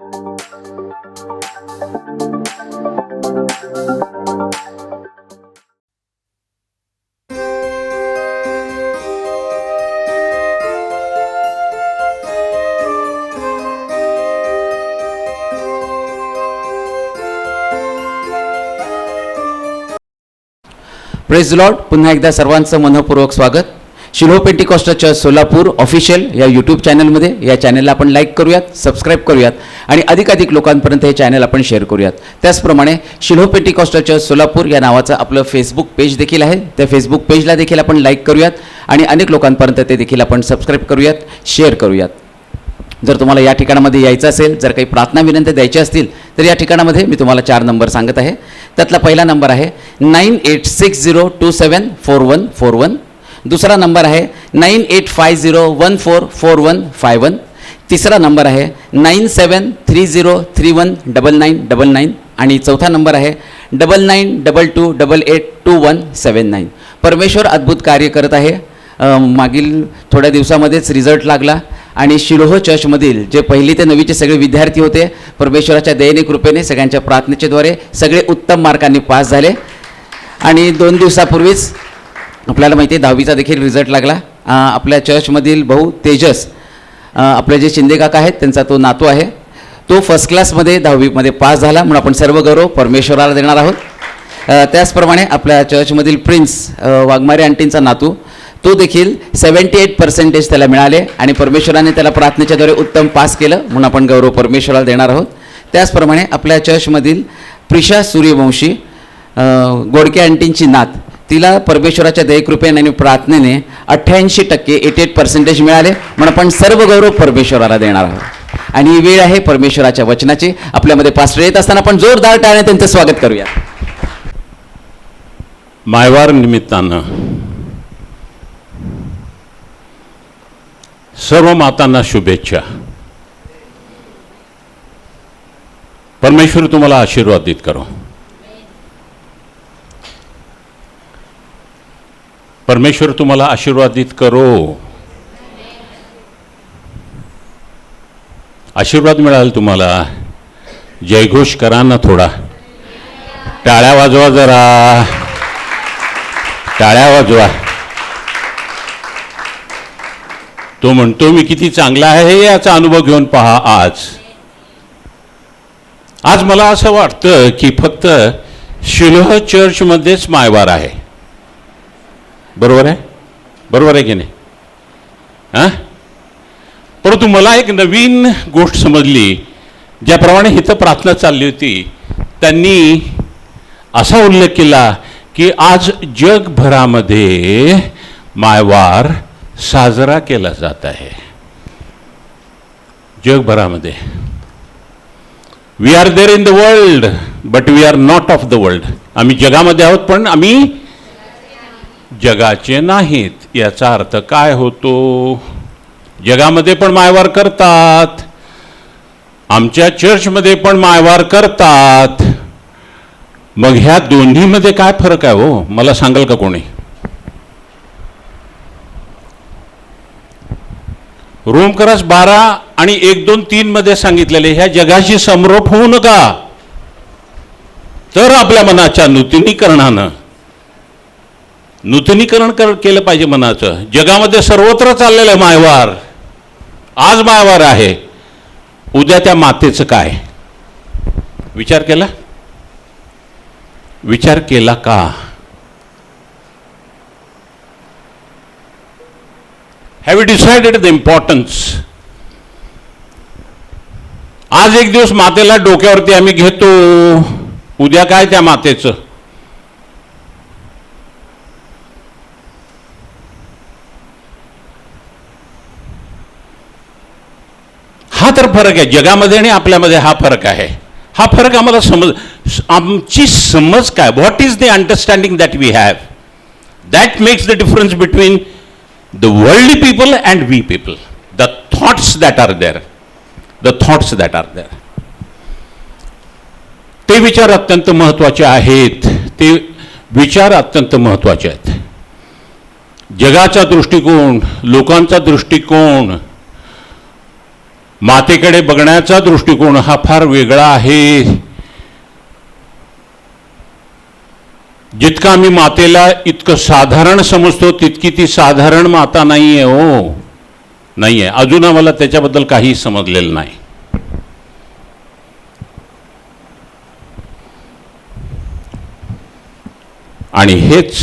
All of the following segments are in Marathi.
Praise Lord. पुन्हा एकदा सर्वांचं मनपूर्वक स्वागत. Shiloh Pentecostal church Solapur official या यूट्यूब चॅनलमध्ये. या चॅनलला आपण लाईक करूयात, सबस्क्राईब करूयात आणि अधिकाधिक लोकांपर्यंत हे चॅनल आपण शेअर करूयात. त्याचप्रमाणे शिलोह पेंटिकॉस्टल चर्च सोलापूर या नावाचं आपलं फेसबुक पेज देखील आहे. त्या फेसबुक पेजला देखील आपण लाईक करूयात आणि अनेक लोकांपर्यंत ते देखील आपण सबस्क्राईब करूयात, शेअर करूयात. जर तुम्हाला या ठिकाणामध्ये यायचं असेल, जर काही प्रार्थना विनंती द्यायची असतील तर या ठिकाणामध्ये मी तुम्हाला 4 नंबर सांगत आहे. त्यातला पहिला नंबर आहे 9860274141. दुसरा नंबर आहे 9850144151. तिसरा नंबर आहे 9730319999 आणि चौथा नंबर आहे 9922882179. परमेश्वर अद्भुत कार्य करत आहे. मागील थोड्या दिवसामध्येच रिझल्ट लागला आणि शिलोह चर्चमधील जे 1ली ते 9वीचे सगळे विद्यार्थी होते, परमेश्वराच्या दयेने कृपेने सगळ्यांच्या प्रार्थनेच्याद्वारे सगळे उत्तम मार्कांनी पास झाले. आणि 2 दिवसापूर्वीच आपल्याला माहिती आहे 10वीचा देखील रिझल्ट लागला. आपल्या चर्चमधील भाऊ तेजस, आपले जे शिंदे काका आहेत त्यांचा तो नातू आहे, तो फर्स्ट क्लासमध्ये 10वीमध्ये पास झाला. म्हणून आपण सर्व गौरव परमेश्वराला देणार आहोत. त्याचप्रमाणे आपल्या चर्चमधील प्रिन्स वाघमारे आंटींचा नातू, तो देखील 78% त्याला मिळाले आणि परमेश्वराने त्याला प्रार्थनेच्याद्वारे उत्तम पास केलं. म्हणून आपण गौरव परमेश्वराला देणार आहोत. त्याचप्रमाणे आपल्या चर्चमधील प्रिशा सूर्यवंशी, गोडके आंटींची नात, तिला परमेश्वराच्या दयेकृपेने आणि प्रार्थनेने 88% मिळाले. म्हणून आपण सर्व गौरव परमेश्वराला देणार आहोत. आणि ही वेळ आहे परमेश्वराच्या वचनाची. आपल्यामध्ये पास्टर येत असताना आपण जोरदार टाळ्याने त्यांचं स्वागत करूया. मायवार निमित्तानं सर्व मातांना शुभेच्छा. परमेश्वर तुम्हाला आशीर्वादित करो. परमेश्वर तुम्हाला आशीर्वादित करो. आशीर्वाद मिळाल तुम्हाला. जयघोष करा ना, थोडा टाळ्या वाजवा, जरा टाळ्या वाजवा. तो म्हणतो मी किती चांगला आहे याचा अनुभव घेऊन पहा. आज मला असं वाटतं की फक्त शिलोह चर्चमध्येच मायवार आहे. बरोबर आहे? बरोबर आहे की नाही? परंतु मला एक नवीन गोष्ट समजली. ज्याप्रमाणे इथं प्रार्थना चालली होती, त्यांनी असा उल्लेख केला की आज जगभरामध्ये मायवार साजरा केला जात आहे. जगभरामध्ये. We are there in the world but we are not of the world. आम्ही जगामध्ये आहोत पण आम्ही जगाचे नाहीत. याचा अर्थ काय होतो? जगामध्ये पण मायवार करतात, आमच्या चर्चमध्ये पण मायवार करतात. मग ह्या दोन्हीमध्ये काय फरक आहे हो? मला सांगाल का कोणी? रोमक्रस 12 आणि 1, 2, 3 मध्ये सांगितलेले ह्या जगाशी समरोप होऊ नका, तर आपल्या मनाच्या नूतनीकरणानं नूतनीकरण केलं पाहिजे मनाचं. जगामध्ये सर्वत्र चाललेलं आहे मायवार. आज मायवार आहे, उद्या त्या मातेचं काय? विचार केला? विचार केला का? Have you decided the importance? आज एक दिवस मातेला डोक्यावरती आम्ही घेतो, उद्या काय त्या मातेचं? हा तर फरक आहे जगामध्ये आणि आपल्यामध्ये. हा फरक आहे. हा फरक आम्हाला आमची समज काय? What is the understanding that we have, that makes the difference between the worldly people and we people. The thoughts that are there, ते विचार अत्यंत महत्त्वाचे आहेत. ते विचार अत्यंत महत्त्वाचे आहेत. जगाचा दृष्टिकोन, लोकांचा दृष्टिकोन मातेकडे बघण्याचा दृष्टिकोन हा फार वेगळा आहे. जितका आम्ही मातेला इतकं साधारण समजतो तितकी ती साधारण माता नाहीये. हो, नाहीये. अजून आम्हाला त्याच्याबद्दल काही समजलेलं नाही. आणि हेच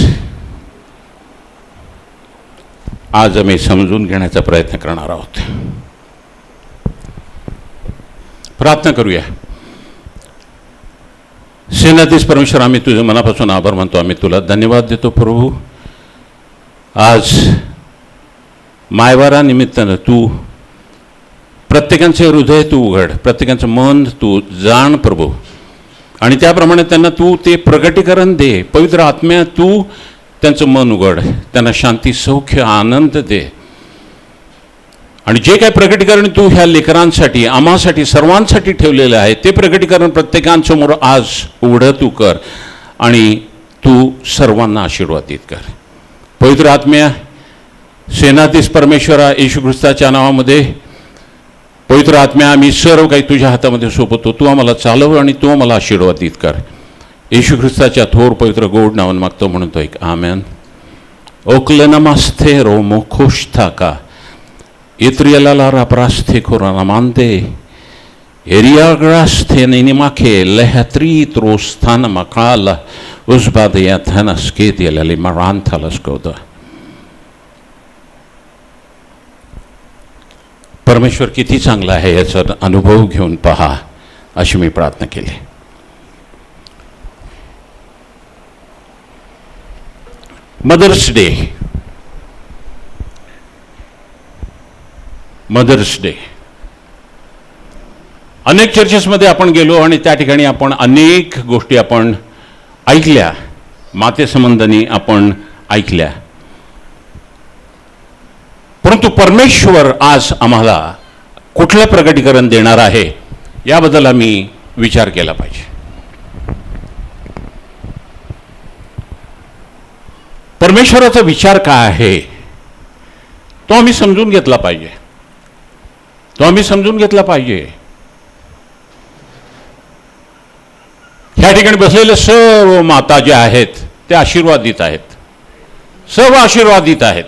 आज आम्ही समजून घेण्याचा प्रयत्न करणार आहोत. प्रार्थना करूया. सेनाधीश परमेश्वर, आम्ही तुझे मनापासून आभार मानतो. आम्ही तुला धन्यवाद देतो प्रभू. आज मायवारा निमित्तानं तू प्रत्येकांचे हृदय तू उघड, प्रत्येकांचं मन तू जाण प्रभू, आणि त्याप्रमाणे त्यांना तू ते प्रगटीकरण दे. पवित्र आत्म्या तू त्यांचं मन उघड, त्यांना शांती, सौख्य, आनंद दे. आणि जे काही प्रगटीकरण तू ह्या लेकरांसाठी, आम्हासाठी, सर्वांसाठी ठेवलेलं आहे ते प्रगटीकरण प्रत्येकांसमोर आज उघडं तू कर आणि तू सर्वांना आशीर्वादित कर. पवित्र आत्म्या, सेनाधीश परमेश्वरा, येशू ख्रिस्ताच्या नावामध्ये पवित्र आत्म्या, आम्ही सर्व काही तुझ्या हातामध्ये सोपवतो. तू आम्हाला चालव आणि तू आम्हाला आशीर्वादित कर. येशू ख्रिस्ताच्या थोर पवित्र गोड नावानं मागतो, म्हणतो एक आमेन. ओक्लेनमास्थे रो मोखोष्ठाका इत्रियला राप्रास्थे खोरानामांते एरियाग्रास्थे निनिमाखे लहत्री त्रोस्थान मकाला उस्बादया धनस्केतियलि मरांथलस्कोदा. परमेश्वर किती चांगला आहे याचा अनुभव घेऊन पहा, अशी मी प्रार्थना केली. Mother's day, mother's day. अनेक चर्चेसमध्ये आपण गेलो आणि त्या ठिकाणी आपण अनेक गोष्टी आपण ऐकल्या, मातेसंबंधाने आपण ऐकल्या. परंतु परमेश्वर आज आम्हाला कुठलं प्रगटीकरण देणार आहे याबद्दल आम्ही विचार केला पाहिजे. परमेश्वराचा विचार काय आहे तो आम्ही समजून घेतला पाहिजे. ह्या ठिकाणी बसलेले सर्व माता ज्या आहेत त्या आशीर्वादित आहेत, सर्व आशीर्वादित आहेत.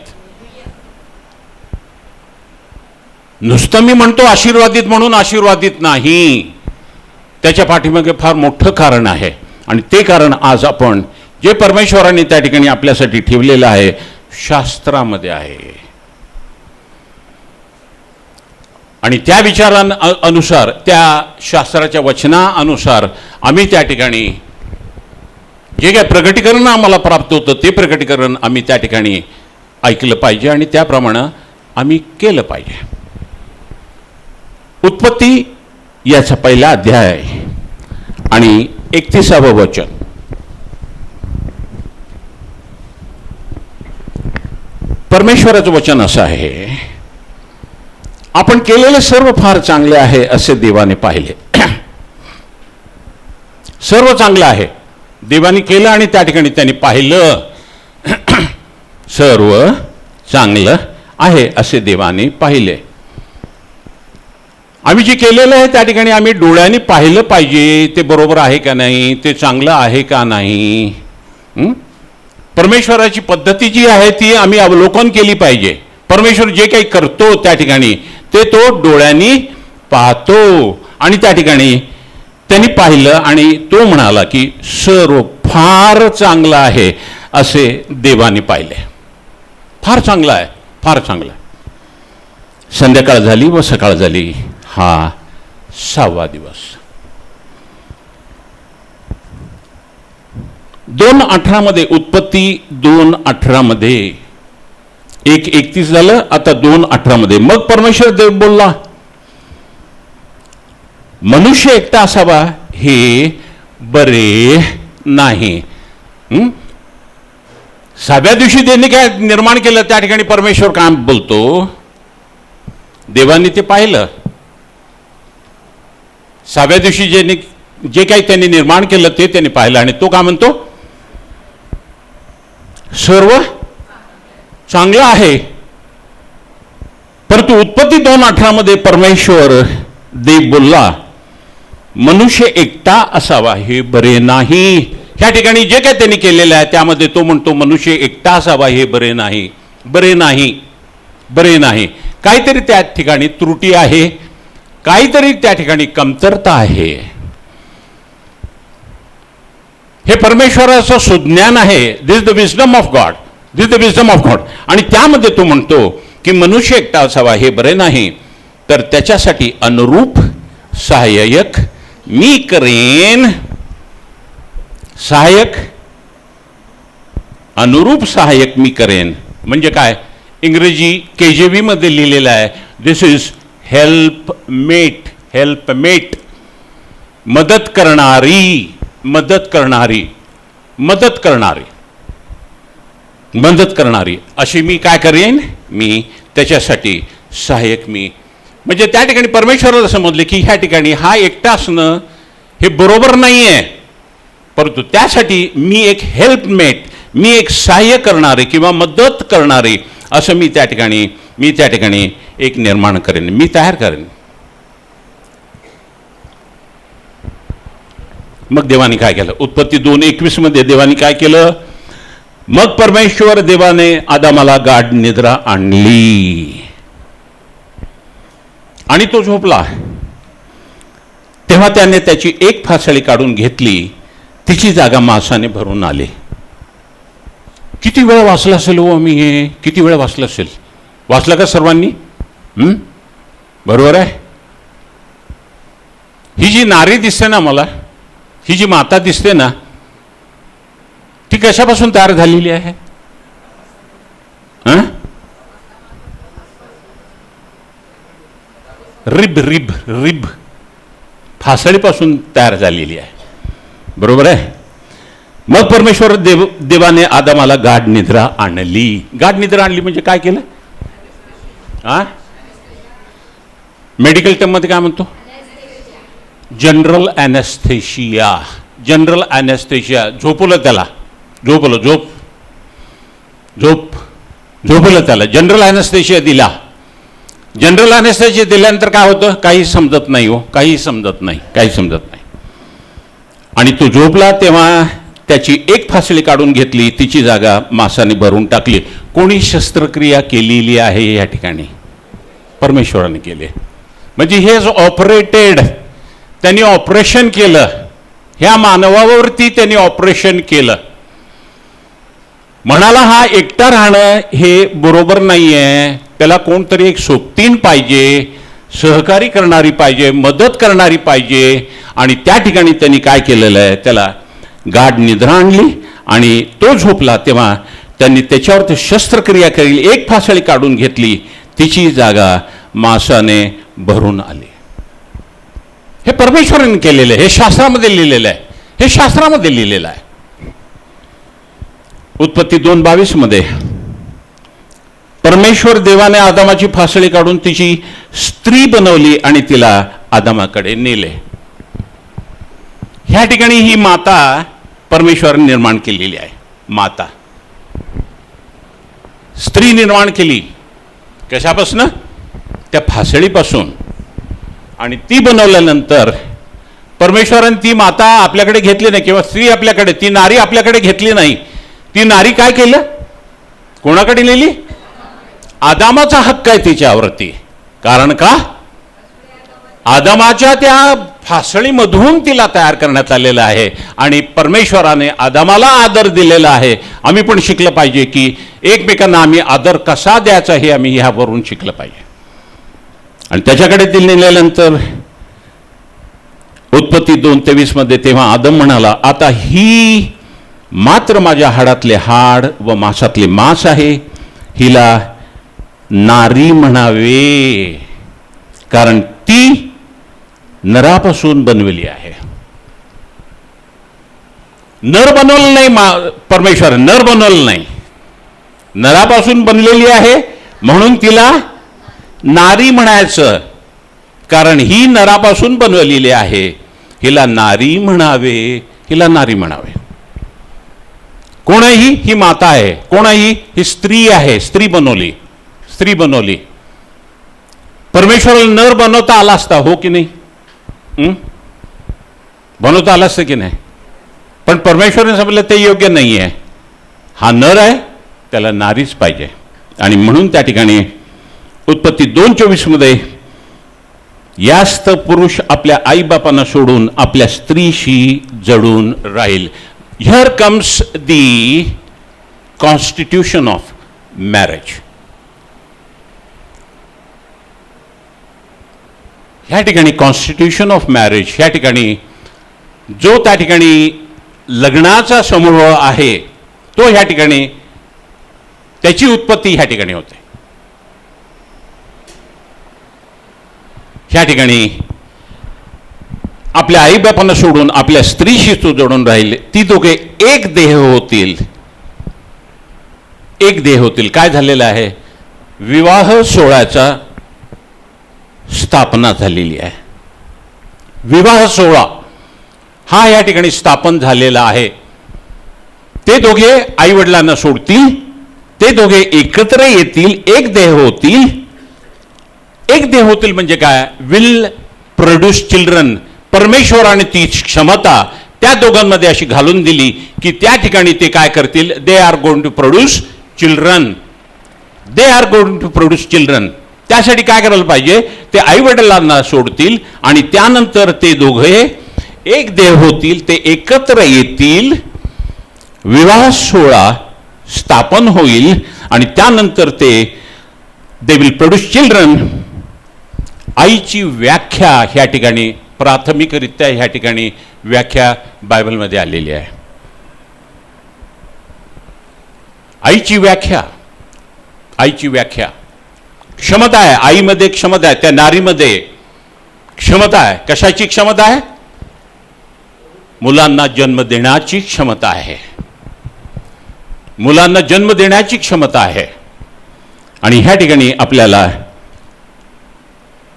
नुसतं मी म्हणतो आशीर्वादित म्हणून आशीर्वादित नाही, त्याच्या पाठीमागे फार मोठं कारण आहे. आणि ते कारण आज आपण जे परमेश्वराने त्या ठिकाणी आपल्यासाठी ठेवलेलं आहे शास्त्रामध्ये आहे. आणि त्या विचारांनुसार, त्या शास्त्राच्या वचनानुसार आम्ही त्या ठिकाणी जे काय प्रगटीकरण आम्हाला प्राप्त होतं ते प्रगटीकरण आम्ही त्या ठिकाणी ऐकलं पाहिजे आणि त्याप्रमाणे आम्ही केलं पाहिजे. उत्पत्ती याचा पहिला अध्याय आणि 31वे वचन. परमेश्वराचं वचन असं आहे, आपण केलेले सर्व फार चांगले आहे असे देवाने पाहिले. सर्व चांगलं आहे देवाने केलं आणि त्या ठिकाणी त्यांनी पाहिलं. सर्व चांगलं आहे असे देवाने पाहिले. आम्ही जे केलेलं आहे त्या ठिकाणी आम्ही डोळ्यांनी पाहिलं पाहिजे ते बरोबर आहे का नाही, ते चांगलं आहे का नाही. परमेश्वराची पद्धती जी आहे ती आम्ही अवलोकन केली पाहिजे. परमेश्वर जे काही करतो त्या ठिकाणी ते तो डोळ्यांनी पाहतो आणि त्या ठिकाणी त्यांनी पाहिलं आणि तो म्हणाला की सर्व फार चांगलं आहे असे देवाने पाहिले. फार चांगलं आहे, फार चांगलं आहे. संध्याकाळ झाली व सकाळ झाली, हा 6वा दिवस. 2:18 उत्पत्ती 2:18 1:31 झालं. आता 2:18 मग परमेश्वर देव बोलला, मनुष्य एकटा असावा हे बरे नाही. 6व्या दिवशी त्यांनी काय निर्माण केलं त्या ठिकाणी परमेश्वर काय बोलतो, देवांनी ते पाहिलं. 6व्या दिवशी जे काही त्यांनी निर्माण केलं ते त्यांनी पाहिलं आणि तो काय म्हणतो, सर्व चांगलं आहे. परंतु उत्पत्ती 2:18 मध्ये परमेश्वर देव बोलला, मनुष्य एकटा असावा हे बरे नाही. ह्या ठिकाणी जे काही त्यांनी केलेलं आहे त्यामध्ये तो म्हणतो मनुष्य एकटा असावा हे बरे नाही, बरे नाही, बरे नाही. काहीतरी त्या ठिकाणी त्रुटी आहे, काहीतरी त्या ठिकाणी कमतरता आहे. हे परमेश्वराचं सुज्ञान आहे. This the wisdom of God, this the wisdom of God. आणि त्यामध्ये तो म्हणतो की मनुष्य एकटा असावा हे बरे नाही, तर त्याच्यासाठी अनुरूप सहाय्यक मी करेन. सहाय्यक, अनुरूप सहाय्यक मी करेन म्हणजे काय? इंग्रजी KJV मध्ये लिहिलेलं आहे, दिस इज हेल्पमेट. हेल्पमेट, मदत करणारी, मदत करणारी, मदत करणारी, मदत करणारी अशी मी काय करेन? मी त्याच्यासाठी सहाय्यक मी. म्हणजे त्या ठिकाणी परमेश्वराला समजले की ह्या ठिकाणी हा एकटा असणं हे बरोबर नाही आहे, परंतु त्यासाठी मी एक हेल्पमेट, मी एक सहाय्य करणारे किंवा मदत करणारे असं मी त्या ठिकाणी एक निर्माण करेन, मी तयार करेन. मग देवाने काय केलं? उत्पत्ती 2:21 मध्ये देवाने काय केलं? मग परमेश्वर देवाने आदामाला गाढ निद्रा आणली आणि तो झोपला. तेव्हा त्याने त्याची एक फासळी काढून घेतली, तिची जागा मांसाने भरून आली. किती वेळ वाचलं असेल हो आम्ही हे? किती वेळ वाचलं असेल? वाचलं का सर्वांनी? बरोबर आहे. ही जी नारी दिसते ना मला, ही जी माता दिसते ना, ती कशापासून तयार झालेली आहे? रिब रिब रिब फासळीपासून तयार झालेली आहे. बरोबर आहे. मग परमेश्वर देवाने आदामाला गाढ निद्रा आणली. गाढ निद्रा आणली म्हणजे काय केलं? मेडिकल टर्म मध्ये काय म्हणतो? General anaesthesia. General anaesthesia. झोपवलं त्याला, झोपवलं, झोपवलं त्याला, जनरल ॲनेस्थेशिया दिला. जनरल ॲनेस्थेशिया दिल्यानंतर काय होतं? काही समजत नाही हो, काही समजत नाही, काही समजत नाही. आणि तो झोपला तेव्हा त्याची एक फासळी काढून घेतली, तिची जागा मांसाने भरून टाकली. कोणी शस्त्रक्रिया केलेली आहे या ठिकाणी? परमेश्वराने केले. म्हणजे हे ऑपरेटेड, त्यांनी ऑपरेशन केलं, ह्या मानवावरती त्यांनी ऑपरेशन केलं. म्हणाला हा एकटा राहणं हे बरोबर नाही आहे, त्याला कोणतरी एक सोबतीण पाहिजे, सहकारी करणारी पाहिजे, मदत करणारी पाहिजे. आणि त्या ठिकाणी त्यांनी काय केलेलं आहे? त्याला गाढ निद्रा आणली आणि तो झोपला तेव्हा त्यांनी त्याच्यावर शस्त्रक्रिया केली, एक फासळी काढून घेतली, तिची जागा मांसाने भरून आली. हे परमेश्वराने केलेलं आहे, हे शास्त्रामध्ये लिहिलेलं आहे, हे शास्त्रामध्ये लिहिलेलं आहे. उत्पत्ती 2:22 मध्ये परमेश्वर देवाने आदामाची फासळी काढून तिची स्त्री बनवली आणि तिला आदामाकडे नेले. ह्या ठिकाणी ही माता परमेश्वराने निर्माण केलेली आहे. माता, स्त्री निर्माण केली कशापासून? त्या फासळीपासून. आणि ती बनवल्यानंतर परमेश्वराने ती माता आपल्याकडे घेतली नाही, किंवा स्त्री आपल्याकडे, ती नारी आपल्याकडे घेतली नाही. ती नारी काय केलं? कोणाकडे नेली? आदामाचा हक्क आहे तिच्यावरती. कारण का? आदामाच्या त्या फासळीमधून तिला तयार करण्यात आलेलं आहे आणि परमेश्वराने आदामाला आदर दिलेला आहे. आम्ही पण शिकलं पाहिजे की एकमेकांना आम्ही आदर कसा द्यायचा हे आम्ही ह्यावरून शिकलं पाहिजे. आणि त्याच्याकडे ती नेल्यानंतर उत्पत्ती 2:23 मध्ये तेव्हा आदम म्हणाला, आता ही मात्र माझ्या हाडातले हाड व मांसातले मांस आहे, हिला नारी म्हणावे, कारण ती नरापासून बनवली आहे. नर बनवलं नाही, परमेश्वर नर बनवलं नाही, नरापासून बनलेली आहे म्हणून तिला नारी म्हणायचं, कारण ही नरापासून बनवलेली आहे, हिला नारी म्हणावे, हिला नारी म्हणावे. कोण आहे ही? ही माता आहे. कोण आहे ही? ही स्त्री आहे, स्त्री बनवली, स्त्री बनवली. परमेश्वराला नर बनवता आला असता, हो की नाही? बनवता आला असतं की नाही? पण परमेश्वराने सांगितलं ते योग्य नाही आहे, हा नर आहे, त्याला नारीच पाहिजे. आणि म्हणून त्या ठिकाणी उत्पत्ती 2:24 मध्ये यास्त पुरुष आपल्या आईबापांना सोडून आपल्या स्त्रीशी जडून राहील. Here comes the constitution of marriage. ह्या ठिकाणी कॉन्स्टिट्यूशन ऑफ मॅरेज, ह्या ठिकाणी जो त्या ठिकाणी लग्नाचा समूह आहे तो ह्या ठिकाणी त्याची उत्पत्ती ह्या ठिकाणी होते. ह्या ठिकाणी आपल्या आईबापांना सोडून आपल्या स्त्रीशी तो जोडून राहील, ती दोघे एक देह होतील. एक देह होतील. काय झालेलं आहे? विवाह सोहळ्याचा स्थापना झालेली आहे. विवाह सोहळा हा या ठिकाणी स्थापन झालेला आहे. ते दोघे आई वडिलांना सोडतील, ते दोघे एकत्र येतील, एक देह होतील. एक देह होतील म्हणजे काय? Will produce children. परमेश्वराने ती क्षमता त्या दोघांमध्ये अशी घालून दिली की त्या ठिकाणी ते काय करतील? They are going to produce children. They are going to produce children. त्यासाठी काय करायला पाहिजे? ते आई वडिलांना सोडतील आणि त्यानंतर ते दोघे एक देह होतील, ते एकत्र येतील, विवाह सोहळा स्थापन होईल आणि त्यानंतर ते दे विल प्रोड्यूस चिल्ड्रन. आईची व्याख्या ह्या ठिकाणी प्राथमिकरित्या ह्या ठिकाणी व्याख्या बायबलमध्ये आलेली आहे. आईची व्याख्या, आईची व्याख्या क्षमता आहे. आईमध्ये क्षमता आहे, त्या नारीमध्ये क्षमता आहे. कशाची क्षमता आहे? मुलांना जन्म देण्याची क्षमता आहे. मुलांना जन्म देण्याची क्षमता आहे. आणि ह्या ठिकाणी आपल्याला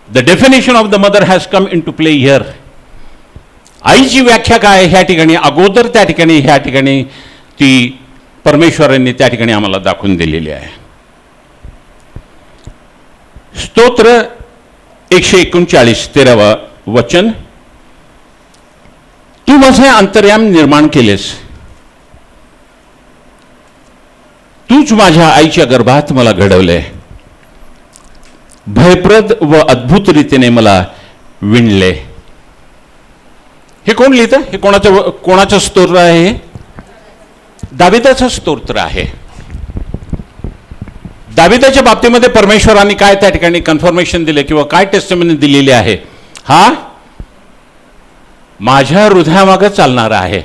the definition of the mother has come into play here. आईची व्याख्या काय ह्या ठिकाणी अगोदर त्या ठिकाणी ह्या ठिकाणी ती परमेश्वरांनी त्या ठिकाणी आम्हाला दाखवून दिलेली आहे. स्तोत्र 139 13वा वचन. तू माझे अंतर्याम निर्माण केलेस, तूच माझ्या आईच्या गर्भात मला घडवले, भयप्रद व अद्भुत रीतीने मला विणले. हे कोण लिहितं? हे कोणाचं स्तोत्र आहे? हे दाविदाचं स्तोत्र आहे. दाविदाच्या बाबतीमध्ये परमेश्वरांनी काय त्या ठिकाणी कन्फर्मेशन दिले किंवा काय टेस्टिमनी दिलेली आहे? हा माझ्या हृदयामागे चालणारा आहे.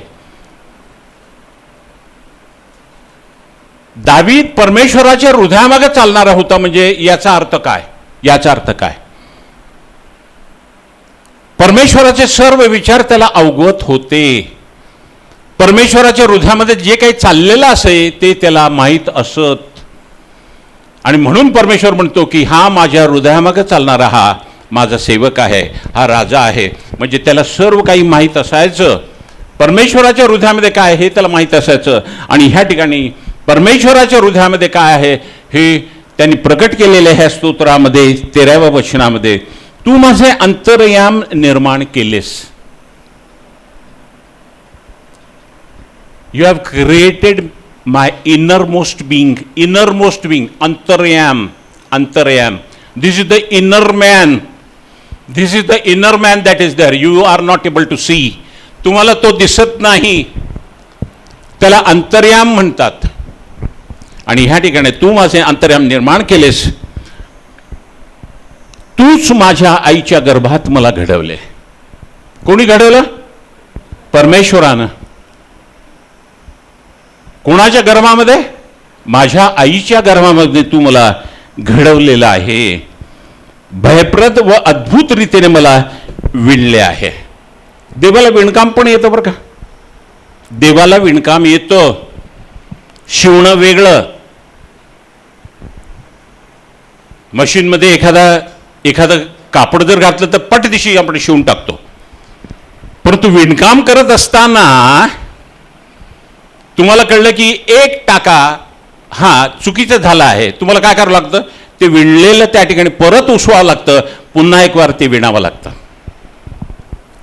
दावीद परमेश्वराच्या हृदयामागे चालणारा होता. म्हणजे याचा अर्थ काय? याचा अर्थ काय? परमेश्वराचे सर्व विचार त्याला अवगत होते. परमेश्वराच्या हृदयामध्ये जे काही चाललेलं असे ते त्याला माहीत असत. आणि म्हणून परमेश्वर म्हणतो की हा माझ्या हृदयामागे चालणारा हा माझा सेवक आहे, हा राजा आहे. म्हणजे त्याला सर्व काही माहीत असायचं. परमेश्वराच्या हृदयामध्ये काय आहे हे त्याला माहीत असायचं. आणि ह्या ठिकाणी परमेश्वराच्या हृदयामध्ये काय आहे हे त्यांनी प्रकट केलेले ह्या स्तोत्रामध्ये 13व्या वचनामध्ये. तू माझे अंतर्याम निर्माण केलेस. You have created my innermost being. Innermost being, अंतर्याम. अंतर्याम, this is the inner man. This is the inner man that is there. You are not able to see. तुम्हाला तो दिसत नाही, त्याला अंतर्याम म्हणतात. आणि ह्या ठिकाणी तू माझे अंतर्याम निर्माण केलेस, तूच माझ्या आईच्या गर्भात मला घडवले. कोणी घडवलं? परमेश्वरानं. कोणाच्या गर्भामध्ये? माझ्या आईच्या गर्भामध्ये तू मला घडवलेलं आहे. भयप्रद व अद्भुत रीतीने मला विणले आहे. देवाला विणकाम पण येतं बरं का. देवाला विणकाम येतं. शिवणं वेगळं. मशीनमध्ये एखादं कापड जर घातलं तर पटदिशी आपण शिवून टाकतो. परंतु विणकाम करत असताना तुम्हाला कळलं की एक टाका हा चुकीचा झाला आहे, तुम्हाला काय करावं लागतं? ते विणलेलं त्या ठिकाणी परत उसवावं लागतं, पुन्हा एक वार ते विणावं लागतं.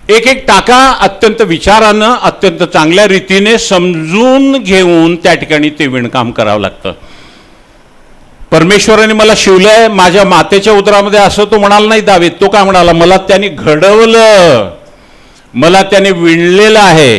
एक एक टाका अत्यंत विचारानं, अत्यंत चांगल्या रीतीने समजून घेऊन त्या ठिकाणी ते विणकाम करावं लागतं. परमेश्वराने मला शिवलंय माझ्या मातेच्या उदरामध्ये असं तो म्हणाला नाही दावीद. तो काय म्हणाला, मला त्याने घडवलं, मला त्याने विणलेलं आहे.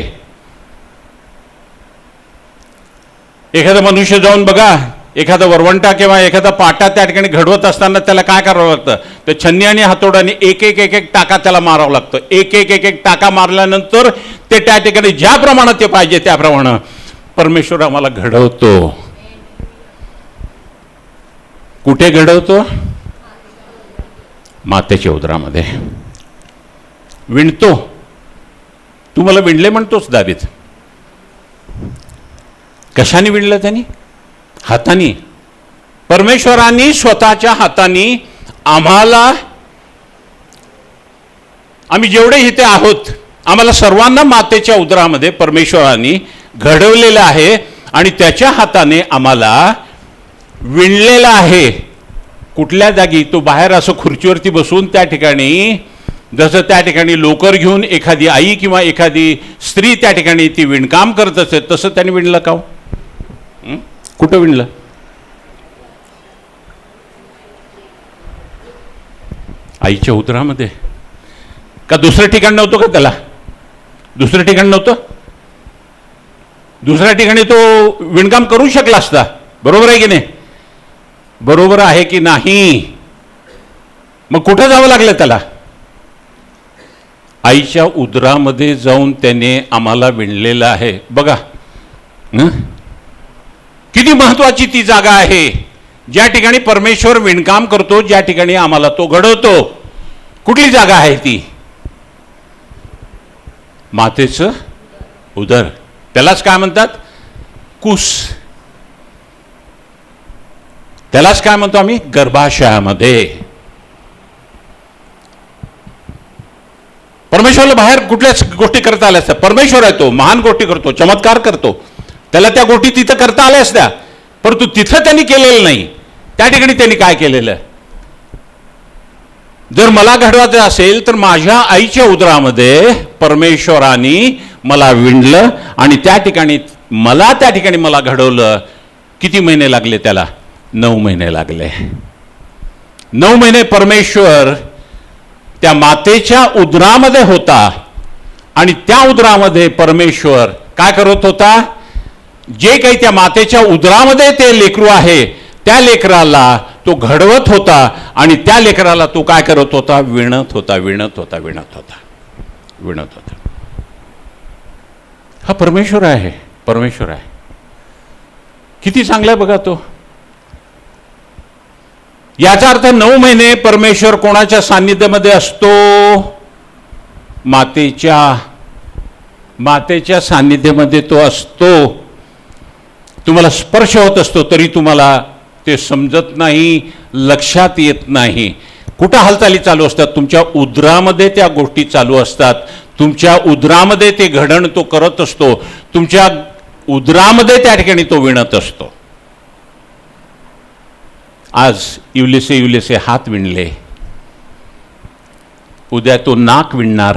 एखादा मनुष्य जाऊन बघा, एखादा वरवंटा किंवा एखादा पाटा त्या ठिकाणी घडवत असताना त्याला काय करावं लागतं, तर छन्नी आणि हातोडाने एक एक एक एक टाका त्याला मारावं लागतं. एक एक एक एक टाका मारल्यानंतर ते त्या ठिकाणी ज्या प्रमाणात ते पाहिजे त्याप्रमाणे परमेश्वर आम्हाला घडवतो. कुठे घडवतो? मातेच्या उदरामध्ये विणतो. तू मला विणले म्हणतोस दावीद. कशाने विणलं त्यांनी? हाताने. परमेश्वरांनी स्वतःच्या हाताने आम्हाला, आम्ही जेवढे इथे आहोत, आम्हाला सर्वांना मातेच्या उदरामध्ये परमेश्वरांनी घडवलेलं आहे आणि त्याच्या हाताने आम्हाला विणलेलं आहे. कुठल्या जागी? तो बाहेर असं खुर्चीवरती बसून त्या ठिकाणी, जसं त्या ठिकाणी लोकर घेऊन एखादी आई किंवा एखादी स्त्री त्या ठिकाणी ती विणकाम करत असे, तसं त्याने विणलं का? कुठं विणलं? आईच्या उदरामध्ये. का दुसरं ठिकाण नव्हतं का त्याला? दुसरं ठिकाण नव्हतं? दुसऱ्या ठिकाणी तो विणकाम करू शकला असता. बरोबर आहे की नाही? बरोबर आहे की नाही? मग कुठं जावं लागलं त्याला? आईच्या उदरामध्ये जाऊन त्याने आम्हाला विणलेलं आहे. बघा किती महत्वाची ती जागा आहे, ज्या ठिकाणी परमेश्वर विणकाम करतो, ज्या ठिकाणी आम्हाला तो घडवतो. कुठली जागा आहे ती? मातेचं उदर. त्यालाच काय म्हणतात? कुस. त्यालाच काय म्हणतो आम्ही? गर्भाशयामध्ये. परमेश्वराला बाहेर कुठल्याच गोष्टी करता आल्या असत्या. परमेश्वर आहे, तो महान गोष्टी करतो, चमत्कार करतो. त्याला त्या गोष्टी तिथं करता आल्या असत्या, परंतु तिथं त्यांनी केलेलं नाही. त्या ठिकाणी त्यांनी काय केलेलं? जर मला घडवायचं असेल तर माझ्या आईच्या उदरामध्ये परमेश्वराने मला विणलं आणि त्या ठिकाणी मला घडवलं. किती महिने लागले त्याला? 9 महिने लागले. 9 महिने परमेश्वर त्या मातेच्या उदरामध्ये होता आणि त्या उदरामध्ये परमेश्वर काय करत होता? जे काही त्या मातेच्या उदरामध्ये ते लेकरू आहे, त्या लेकराला तो घडवत होता आणि त्या लेकराला तो काय करत होता? विणत होता. हा परमेश्वर आहे. परमेश्वर आहे. किती चांगला आहे बघा तो. याचा अर्थ 9 महिने परमेश्वर कोणाच्या सान्निध्यामध्ये असतो? मातेच्या सान्निध्यामध्ये तो असतो. तुम्हाला स्पर्श होत असतो तरी तुम्हाला ते समजत नाही, लक्षात येत नाही. कुठं हालचाली चालू असतात? तुमच्या उदरामध्ये त्या गोष्टी चालू असतात. तुमच्या उदरामध्ये ते घडण तो करत असतो. तुमच्या उदरामध्ये त्या ठिकाणी तो विणत असतो. आज युलिसे हात विणले, उद्या तो नाक विणणार,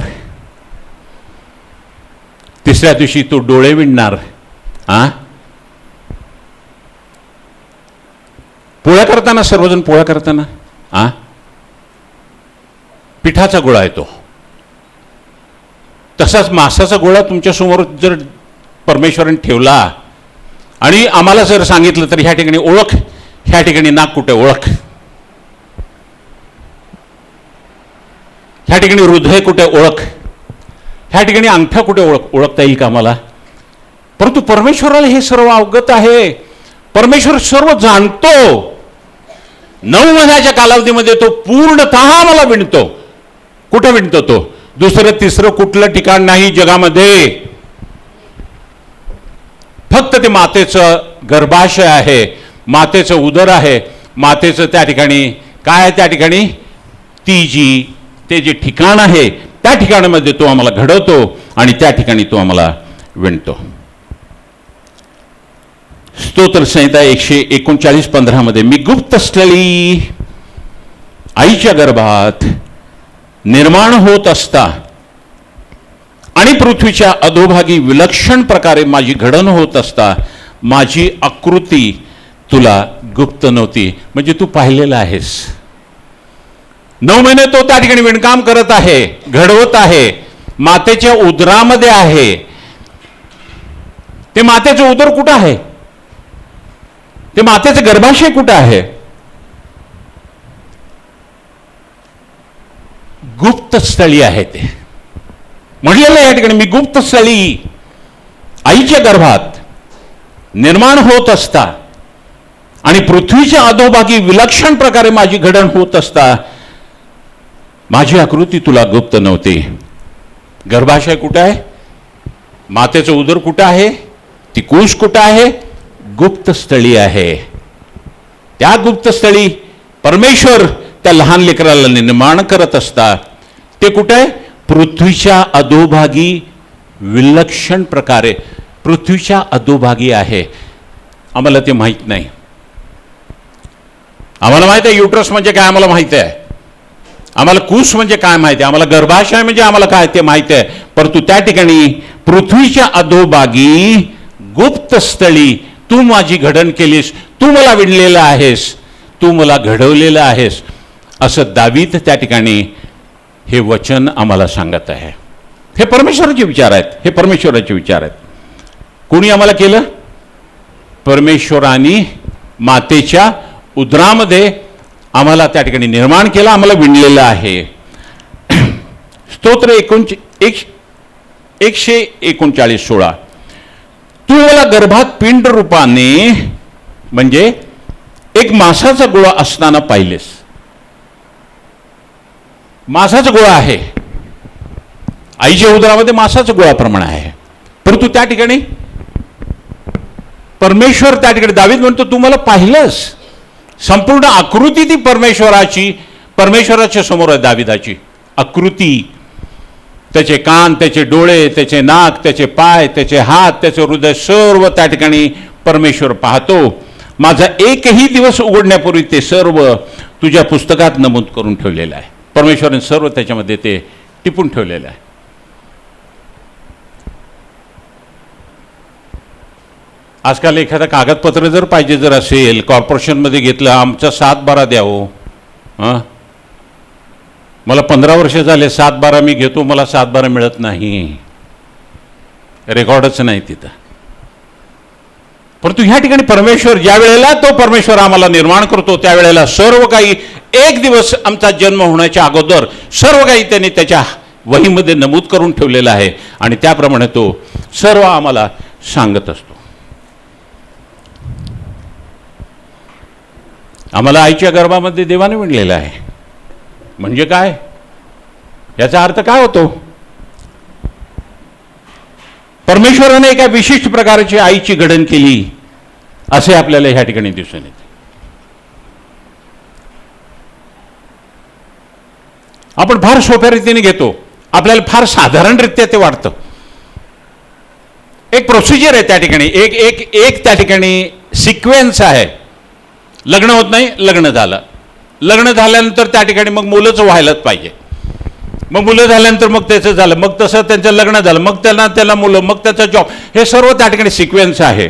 तिसऱ्या दिवशी तो डोळे विणणार. पोळ्या करताना, सर्वजण पोळ्या करताना पिठाचा गोळा येतो. तसाच मासाचा गोळा तुमच्या समोर जर परमेश्वराने ठेवला आणि आम्हाला जर सांगितलं तर ह्या ठिकाणी ओळख, ह्या ठिकाणी नाक कुठे ओळख, ह्या ठिकाणी हृदय कुठे ओळख, ह्या ठिकाणी अंगठा कुठे ओळखता येईल का आम्हाला? परंतु परमेश्वराला हे सर्व अवगत आहे. परमेश्वर सर्व जाणतो. 9 महिन्याच्या कालावधीमध्ये तो पूर्णतः मला विणतो. कुठं विणतो तो? दुसरं तिसरं कुठलं ठिकाण नाही जगामध्ये. फक्त ते मातेचं गर्भाशय आहे, मातेचं उदर आहे, मातेचं त्या ठिकाणी काय आहे? त्या ठिकाणी ते जे ठिकाण आहे त्या ठिकाणामध्ये तो आम्हाला घडवतो आणि त्या ठिकाणी तो आम्हाला विणतो. स्तोत्र संहिता 139:15 मध्ये, मी गुप्त स्थळी आईच्या गर्भात निर्माण होत असता आणि पृथ्वीच्या अधोभागी विलक्षण प्रकारे माझी घडण होत असता माझी आकृती तुला गुप्त नव्हती. म्हणजे तू पाहिलेलं आहेस. 9 महिने तो त्या ठिकाणी विणकाम करत आहे, घडवत आहे, मातेच्या उदरामध्ये आहे. ते मातेचं उदर कुठं आहे? ते मातेचं गर्भाशय कुठं आहे? गुप्त स्थळी आहे ते. म्हटलेलं या ठिकाणी, मी गुप्त स्थळी आईच्या गर्भात निर्माण होत असता आणि पृथ्वीच्या अधोभागी विलक्षण प्रकारे माझी घडण होत असता माझी आकृती तुला गुप्त नव्हती. गर्भाशय कुठं आहे? मातेचं उदर कुठं आहे? ती कुश कुठं आहे? गुप्त स्थळी आहे. त्या गुप्त स्थळी परमेश्वर त्या लहान लेकराला निर्माण करत असता ते कुठं आहे? पृथ्वीच्या अधोभागी विलक्षण प्रकारे पृथ्वीच्या अधोभागी आहे. आम्हाला ते माहीत नाही. आम्हाला माहित आहे युट्रस म्हणजे काय, आम्हाला माहित आहे. आम्हाला कुश म्हणजे काय माहिती आहे, आम्हाला गर्भाशय म्हणजे आम्हाला काय ते माहिती आहे. परंतु त्या ठिकाणी पृथ्वीच्या अधोभागी गुप्त स्थळी तू माझी घडण केलीस, तू मला विणलेलं आहेस, तू मला घडवलेलं आहेस, असं दावीद त्या ठिकाणी हे वचन आम्हाला सांगत आहे. हे परमेश्वराचे विचार आहेत. हे परमेश्वराचे विचार आहेत. कोणी आम्हाला केलं? परमेश्वराने मातेच्या उदरामध्ये आम्हाला त्या ठिकाणी निर्माण केलं, आम्हाला विणलेलं आहे. स्तोत्र 139:16, तू मला गर्भात पिंड रूपाने म्हणजे एक मासाचा गोळा असताना पाहिलेस. मासाचा गोळा आहे, आईच्या उदरामध्ये मासाचा गोळाप्रमाणे आहे. परंतु त्या ठिकाणी परमेश्वर त्या ठिकाणी दावीद म्हणतो तू मला पाहिलंस. संपूर्ण आकृती ती परमेश्वराच्या समोर आहे. दाविदाची आकृती, त्याचे कान, त्याचे डोळे, त्याचे नाक, त्याचे पाय, त्याचे हात, त्याचे हृदय, सर्व त्या ठिकाणी परमेश्वर पाहतो. माझा एकही दिवस उघडण्यापूर्वी ते सर्व तुझ्या पुस्तकात नमूद करून ठेवलेलं आहे. परमेश्वराने सर्व त्याच्यामध्ये ते टिपून ठेवलेलं आहे. आजकाल एखादा कागदपत्र जर पाहिजे जर असेल, कॉर्पोरेशनमध्ये घेतलं, आमचा 7/12 द्यावं. हां, मला 15 वर्ष झाले 7/12 मी घेतो, मला 7/12 मिळत नाही, रेकॉर्डच नाही तिथं. परंतु ह्या ठिकाणी परमेश्वर ज्या वेळेला तो परमेश्वर आम्हाला निर्माण करतो त्यावेळेला सर्व काही एक दिवस आमचा जन्म होण्याच्या अगोदर सर्व काही त्यांनी त्याच्या वहीमध्ये नमूद करून ठेवलेलं आहे आणि त्याप्रमाणे तो सर्व आम्हाला सांगत असतो. आम्हाला आईच्या गर्भामध्ये देवाने विणलेलं आहे. म्हणजे काय? याचा अर्थ काय होतो? परमेश्वराने एका विशिष्ट प्रकारची आईची घडण केली असे आपल्याला ह्या ठिकाणी दिसून येते. आपण फार सोप्या रीतीने घेतो, आपल्याला फार साधारणरित्या ते वाटतं. एक प्रोसिजर आहे त्या ठिकाणी, एक त्या ठिकाणी सिक्वेन्स आहे. लग्न होत नाही, लग्न झालं, लग्न झाल्यानंतर त्या ठिकाणी मग मुलंच व्हायलाच पाहिजे, मग मुलं झाल्यानंतर मग त्याचं झालं, मग तसं त्यांचं लग्न झालं, मग त्याला मुलं, मग त्याचा जॉब, हे सर्व त्या ठिकाणी सिक्वेन्स आहे.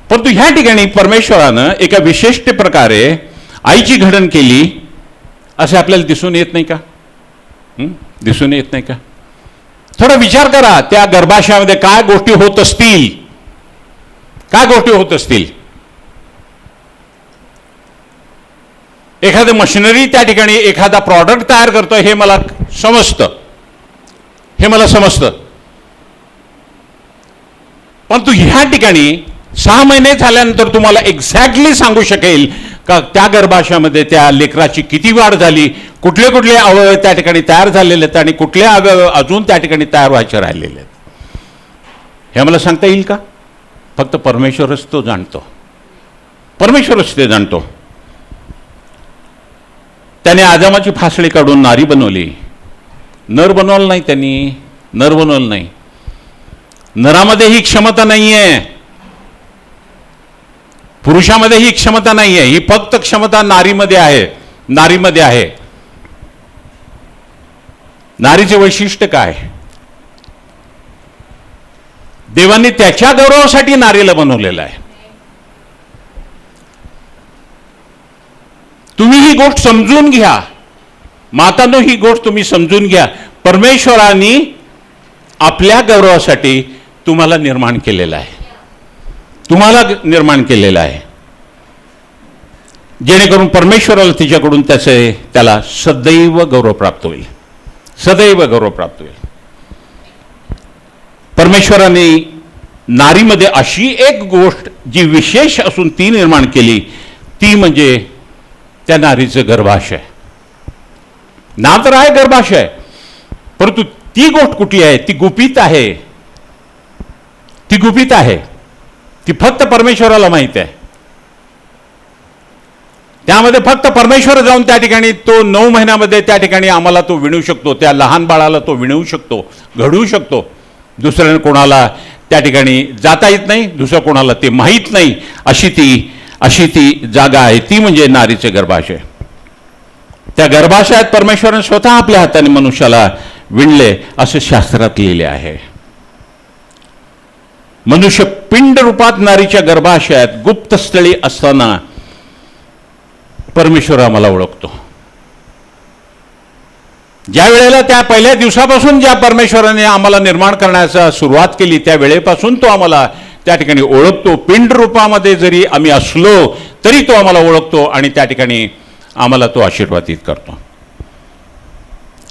परंतु ह्या ठिकाणी परमेश्वरानं एका विशिष्ट प्रकारे आईची घडण केली असे आपल्याला दिसून येत नाही का? दिसून येत नाही का? थोडा विचार करा, त्या गर्भाशयामध्ये काय गोष्टी होत असतील, काय गोष्टी होत असतील. एखादं मशिनरी त्या ठिकाणी एखादा प्रॉडक्ट तयार करतोय हे मला समजतं, हे मला समजतं. परंतु ह्या ठिकाणी 6 महिने झाल्यानंतर तुम्हाला एक्झॅक्टली सांगू शकेल का त्या गर्भाशयामध्ये त्या लेकराची किती वाढ झाली, कुठले कुठले अवयव त्या ठिकाणी तयार झालेले आहेत आणि कुठले अवयव अजून त्या ठिकाणी तयार व्हायचे राहिलेले आहेत, हे मला सांगता येईल का? फक्त परमेश्वरच तो जाणतो, परमेश्वरच ते जाणतो. त्याने आदमाची फासळी काढून नारी बनवली, नर बनवलं नाही, त्यांनी नर बनवलं नाही. नरामध्ये ही क्षमता नाही आहे. पुरुषामध्ये ही क्षमता नाही आहे, ही फक्त क्षमता नारीमध्ये आहे. नारीमध्ये आहे. नारीचे वैशिष्ट्य काय? देवांनी त्याच्या गौरवासाठी नारीला बनवलेलं आहे. तुम्ही ही गोष्ट समजून घ्या मातांनो, ही गोष्ट तुम्ही समजून घ्या. परमेश्वरांनी आपल्या गौरवासाठी तुम्हाला निर्माण केलेलं आहे. तुम्हाला निर्माण केलेलं आहे जेणेकरून परमेश्वराला तिच्याकडून त्याला सदैव गौरव प्राप्त होईल. सदैव गौरव प्राप्त होईल. परमेश्वराने नारीमध्ये अशी एक गोष्ट जी विशेष असून ती निर्माण केली, ती म्हणजे त्या नारीचं गर्भाशय. नाव तर आहे गर्भाशय, परंतु ती गोष्ट कुठली आहे? ती गुपित आहे. ती गुपित आहे. ती फक्त परमेश्वराला माहित आहे. त्यामध्ये फक्त परमेश्वर जाऊन त्या ठिकाणी तो 9 महिन्यामध्ये त्या ठिकाणी आम्हाला तो विणू शकतो. त्या लहान बाळाला तो विणवू शकतो, घडवू शकतो. दुसऱ्या कोणाला त्या ठिकाणी जाता येत नाही, दुसरं कोणाला ते माहीत नाही. अशी ती जागा आहे. ती म्हणजे नारीचे गर्भाशय. त्या गर्भाशयात परमेश्वराने स्वतः आपल्या हाताने मनुष्याला विणले असं शास्त्रात लिहिले आहे. मनुष्य पिंड रूपात नारीच्या गर्भाशयात गुप्तस्थळी असताना परमेश्वर आम्हाला ओळखतो. ज्या वेळेला त्या पहिल्या दिवसापासून ज्या परमेश्वराने आम्हाला निर्माण करण्याचा सुरुवात केली त्या वेळेपासून तो आम्हाला त्या ठिकाणी ओळखतो. पिंड रूपामध्ये जरी आम्ही असलो तरी तो आम्हाला ओळखतो आणि त्या ठिकाणी आम्हाला तो आशीर्वादित करतो.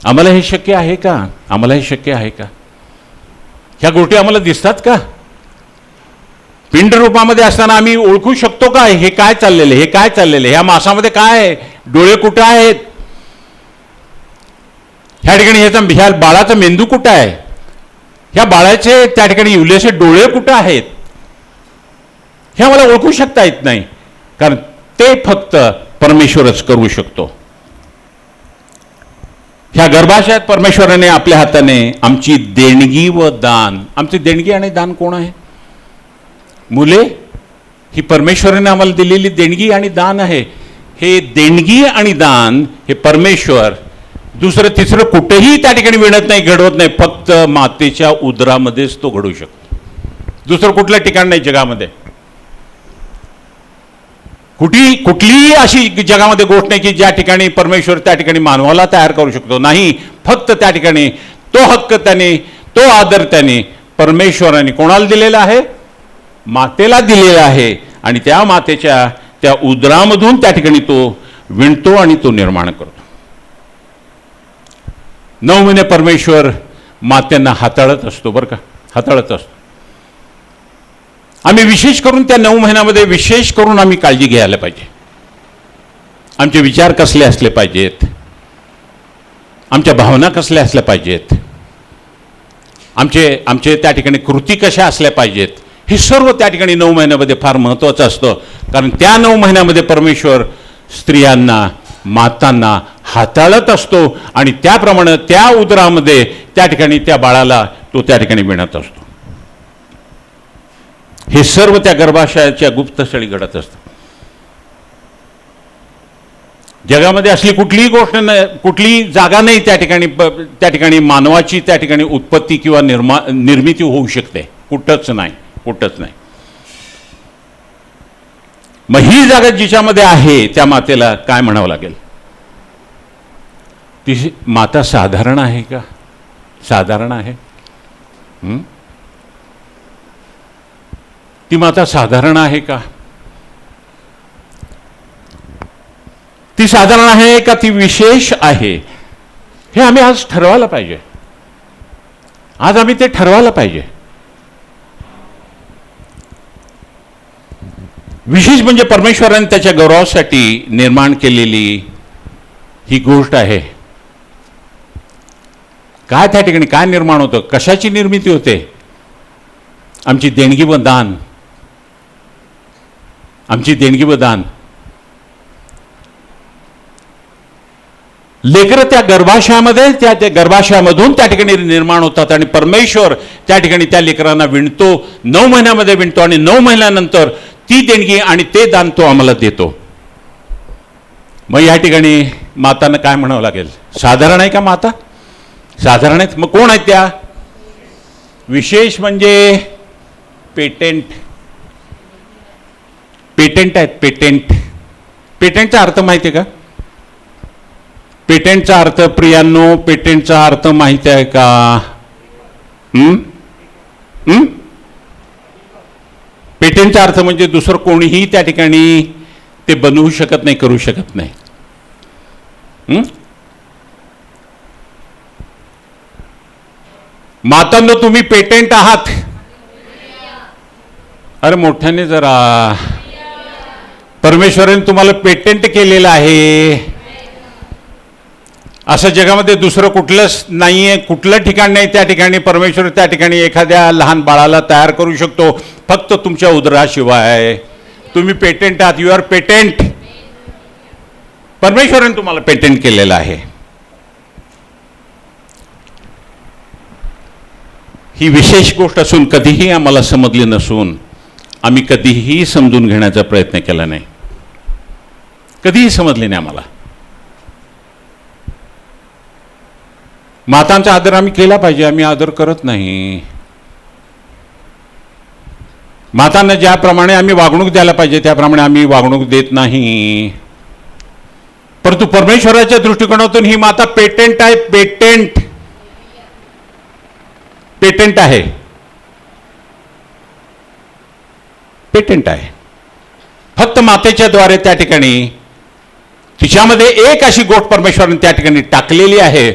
आम्हाला हे शक्य आहे का? आम्हाला हे शक्य आहे का? ह्या गोष्टी आम्हाला दिसतात का? पिंड रूपामध्ये असताना आम्ही ओळखू शकतो का हे काय चाललेलं, हे काय चाललेलं, ह्या मासामध्ये काय आहे, डोळे कुठं आहेत, ह्या ठिकाणी ह्या बाळाचा मेंदू कुठं आहे, ह्या बाळाचे त्या ठिकाणी युलेचे डोळे कुठं आहेत, हे आम्हाला ओळखू शकता येत नाही. कारण ते फक्त परमेश्वरच करू शकतो. ह्या गर्भाशयात परमेश्वराने आपल्या हाताने आमची देणगी व दान, आमची देणगी आणि दान कोण आहे? मुले ही परमेश्वराने आम्हाला दिलेली देणगी आणि दान आहे. हे देणगी आणि दान हे परमेश्वर दुसरं तिसरं कुठेही त्या ठिकाणी विणत नाही, घडवत नाही. फक्त मातेच्या उदरामध्येच तो घडवू शकतो. दुसरं कुठलं ठिकाण नाही जगामध्ये. कुठलीही अशी जगामध्ये गोष्ट नाही की ज्या ठिकाणी परमेश्वर त्या ठिकाणी मानवाला तयार करू शकतो. नाही, फक्त त्या ठिकाणी तो हक्क त्याने, तो आदर त्याने परमेश्वराने कोणाला दिलेला आहे? मातेला दिलेला आहे. आणि त्या मातेच्या त्या उदरामधून त्या ठिकाणी तो विणतो आणि तो निर्माण करतो. 9 महिने परमेश्वर मात्यांना हाताळत असतो बरं का, हाताळत असतो. आम्ही विशेष करून त्या 9 महिन्यामध्ये विशेष करून आम्ही काळजी घ्यायला पाहिजे. आमचे विचार कसले असले पाहिजेत, आमच्या भावना कसल्या असल्या पाहिजेत, आमचे त्या ठिकाणी कृती कशा असल्या पाहिजेत, हे सर्व त्या ठिकाणी 9 महिन्यामध्ये फार महत्त्वाचं असतं. कारण त्या 9 महिन्यामध्ये परमेश्वर स्त्रियांना, मातांना हाताळत असतो आणि त्याप्रमाणे त्या उदरामध्ये त्या ठिकाणी त्या बाळाला तो त्या ठिकाणी विणत असतो. हे सर्व त्या गर्भाशयाच्या गुप्तस्थळी घडत असतं. जगामध्ये असली कुठलीही गोष्ट नाही, कुठलीही जागा नाही त्या ठिकाणी मानवाची त्या ठिकाणी उत्पत्ती किंवा निर्मिती होऊ शकते. कुठंच नाही, कुठंच नाही. मग ही जागा जिच्यामध्ये आहे त्या मातेला काय म्हणावं लागेल? ती माता साधारण आहे का? साधारण आहे? ती माता साधारण आहे का? ती साधारण आहे का ती विशेष आहे? हे आम्ही आज ठरवायला पाहिजे. आज आम्ही ते ठरवायला पाहिजे. विशेष म्हणजे परमेश्वराने त्याच्या गौरवासाठी निर्माण केलेली ही गोष्ट आहे. काय त्या ठिकाणी काय निर्माण होतं? कशाची निर्मिती होते? आमची देणगी व दान. आमची देणगी व दान. लेकरं त्या गर्भाशयामध्ये त्या गर्भाशयामधून त्या ठिकाणी निर्माण होतात आणि परमेश्वर त्या ठिकाणी त्या लेकरांना विणतो. 9 महिन्यामध्ये विणतो आणि 9 महिन्यानंतर ती देणगी आणि ते दान तो आम्हाला देतो. मग या ठिकाणी मातांना काय म्हणावं लागेल? साधारण आहे का माता? साधारण आहेत. मग कोण आहेत त्या? विशेष म्हणजे पेटेंट. पेटेंट आहेत. पेटेंट. पेटेंटचा अर्थ माहिती आहे का? पेटेंटचा अर्थ प्रियांनो, पेटेंटचा अर्थ माहिती आहे का? पेटेंटचा अर्थ म्हणजे दुसरं कोणीही त्या ठिकाणी ते बनवू शकत नाही, करू शकत नाही. मातांनो, तुम्ही पेटेंट आहात. अरे मोठ्याने जरा. परमेश्वराने तुम्हाला पेटेंट केलेलं आहे. असं जगामध्ये दुसरं कुठलंच नाहीये, कुठलं ठिकाण नाही त्या ठिकाणी परमेश्वर त्या ठिकाणी एखाद्या लहान बाळाला तयार करू शकतो, फक्त तुमच्या उदराशिवाय. तुम्ही पेटेंट आहात. You are patent. परमेश्वराने तुम्हाला पेटेंट केलेलं आहे. ही विशेष गोष्ट असून कधीही आम्हाला समजली नसून आम्ही कधीही समजून घेण्याचा प्रयत्न केला नाही. कधीही समजले नाही आम्हाला. मातांचा आदर आम्ही केला पाहिजे, आम्ही आदर करत नाही. मातांना ज्याप्रमाणे आम्ही वागणूक द्यायला पाहिजे त्याप्रमाणे आम्ही वागणूक देत नाही. परंतु परमेश्वराच्या दृष्टिकोनातून ही माता पेटेंट आहे. पेटेंट. पेटेंट आहे. पेटेंट आहे. फक्त मातेच्या द्वारे त्या ठिकाणी तिच्यामध्ये एक अशी गोष्ट परमेश्वराने त्या ठिकाणी टाकलेली आहे.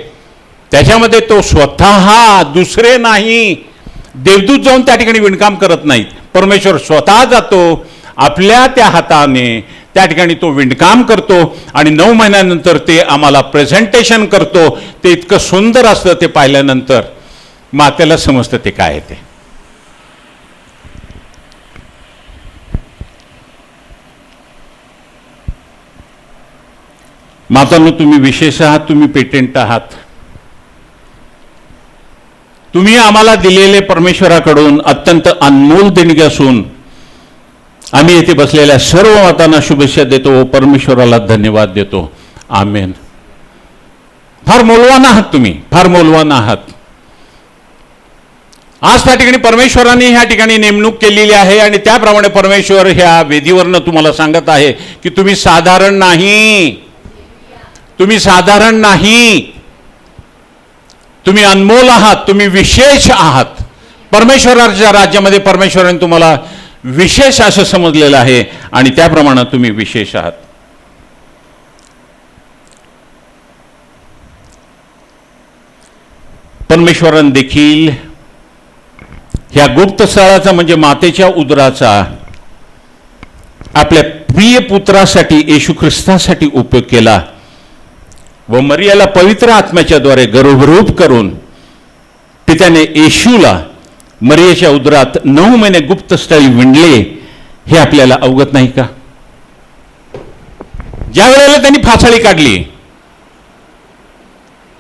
त्याच्यामध्ये तो स्वतः, दुसरे नाही. देवदूत जाऊन त्या ठिकाणी विणकाम करत नाहीत. परमेश्वर स्वतः जातो, आपल्या त्या हाताने त्या ठिकाणी तो विणकाम करतो आणि 9 महिन्यानंतर ते आम्हाला प्रेझेंटेशन करतो. ते इतकं सुंदर असतं, ते पाहिल्यानंतर मातेला समजतं ते काय आहे ते. मातांनो, तुम्ही विशेष आहात. तुम्ही पेटेंट आहात. तुम्ही आम्हाला दिलेले परमेश्वराकडून अत्यंत अनमोल देणगी असून आम्ही येथे बसलेल्या सर्व मातांना शुभेच्छा देतो. परमेश्वराला धन्यवाद देतो. आमेन. फार मौल्यवान आहात तुम्ही. फार मौल्यवान आहात. आज त्या ठिकाणी परमेश्वराने ह्या ठिकाणी नेमणूक केलेली आहे आणि त्याप्रमाणे परमेश्वर ह्या वेदीवरनं तुम्हाला सांगत आहे की तुम्ही साधारण नाही. तुम्ही साधारण नाही. तुम्ही अनमोल आहात. तुम्ही विशेष आहात. परमेश्वराच्या राज्यामध्ये परमेश्वराने तुम्हाला विशेष असं समजलेलं आहे आणि त्याप्रमाणे तुम्ही विशेष आहात. परमेश्वराने देखील ह्या गुप्त स्थळाचा म्हणजे मातेच्या उदराचा आपल्या प्रिय पुत्रासाठी, येशू ख्रिस्तासाठी उपयोग केला व मरियाला पवित्र आत्म्याच्या द्वारे गर्भरूप करून पित्याने येशूला मरियाच्या उदरात 9 महिने गुप्त स्थळी विणले. हे आपल्याला अवगत नाही का? ज्या वेळेला त्यांनी फासाळी काढली,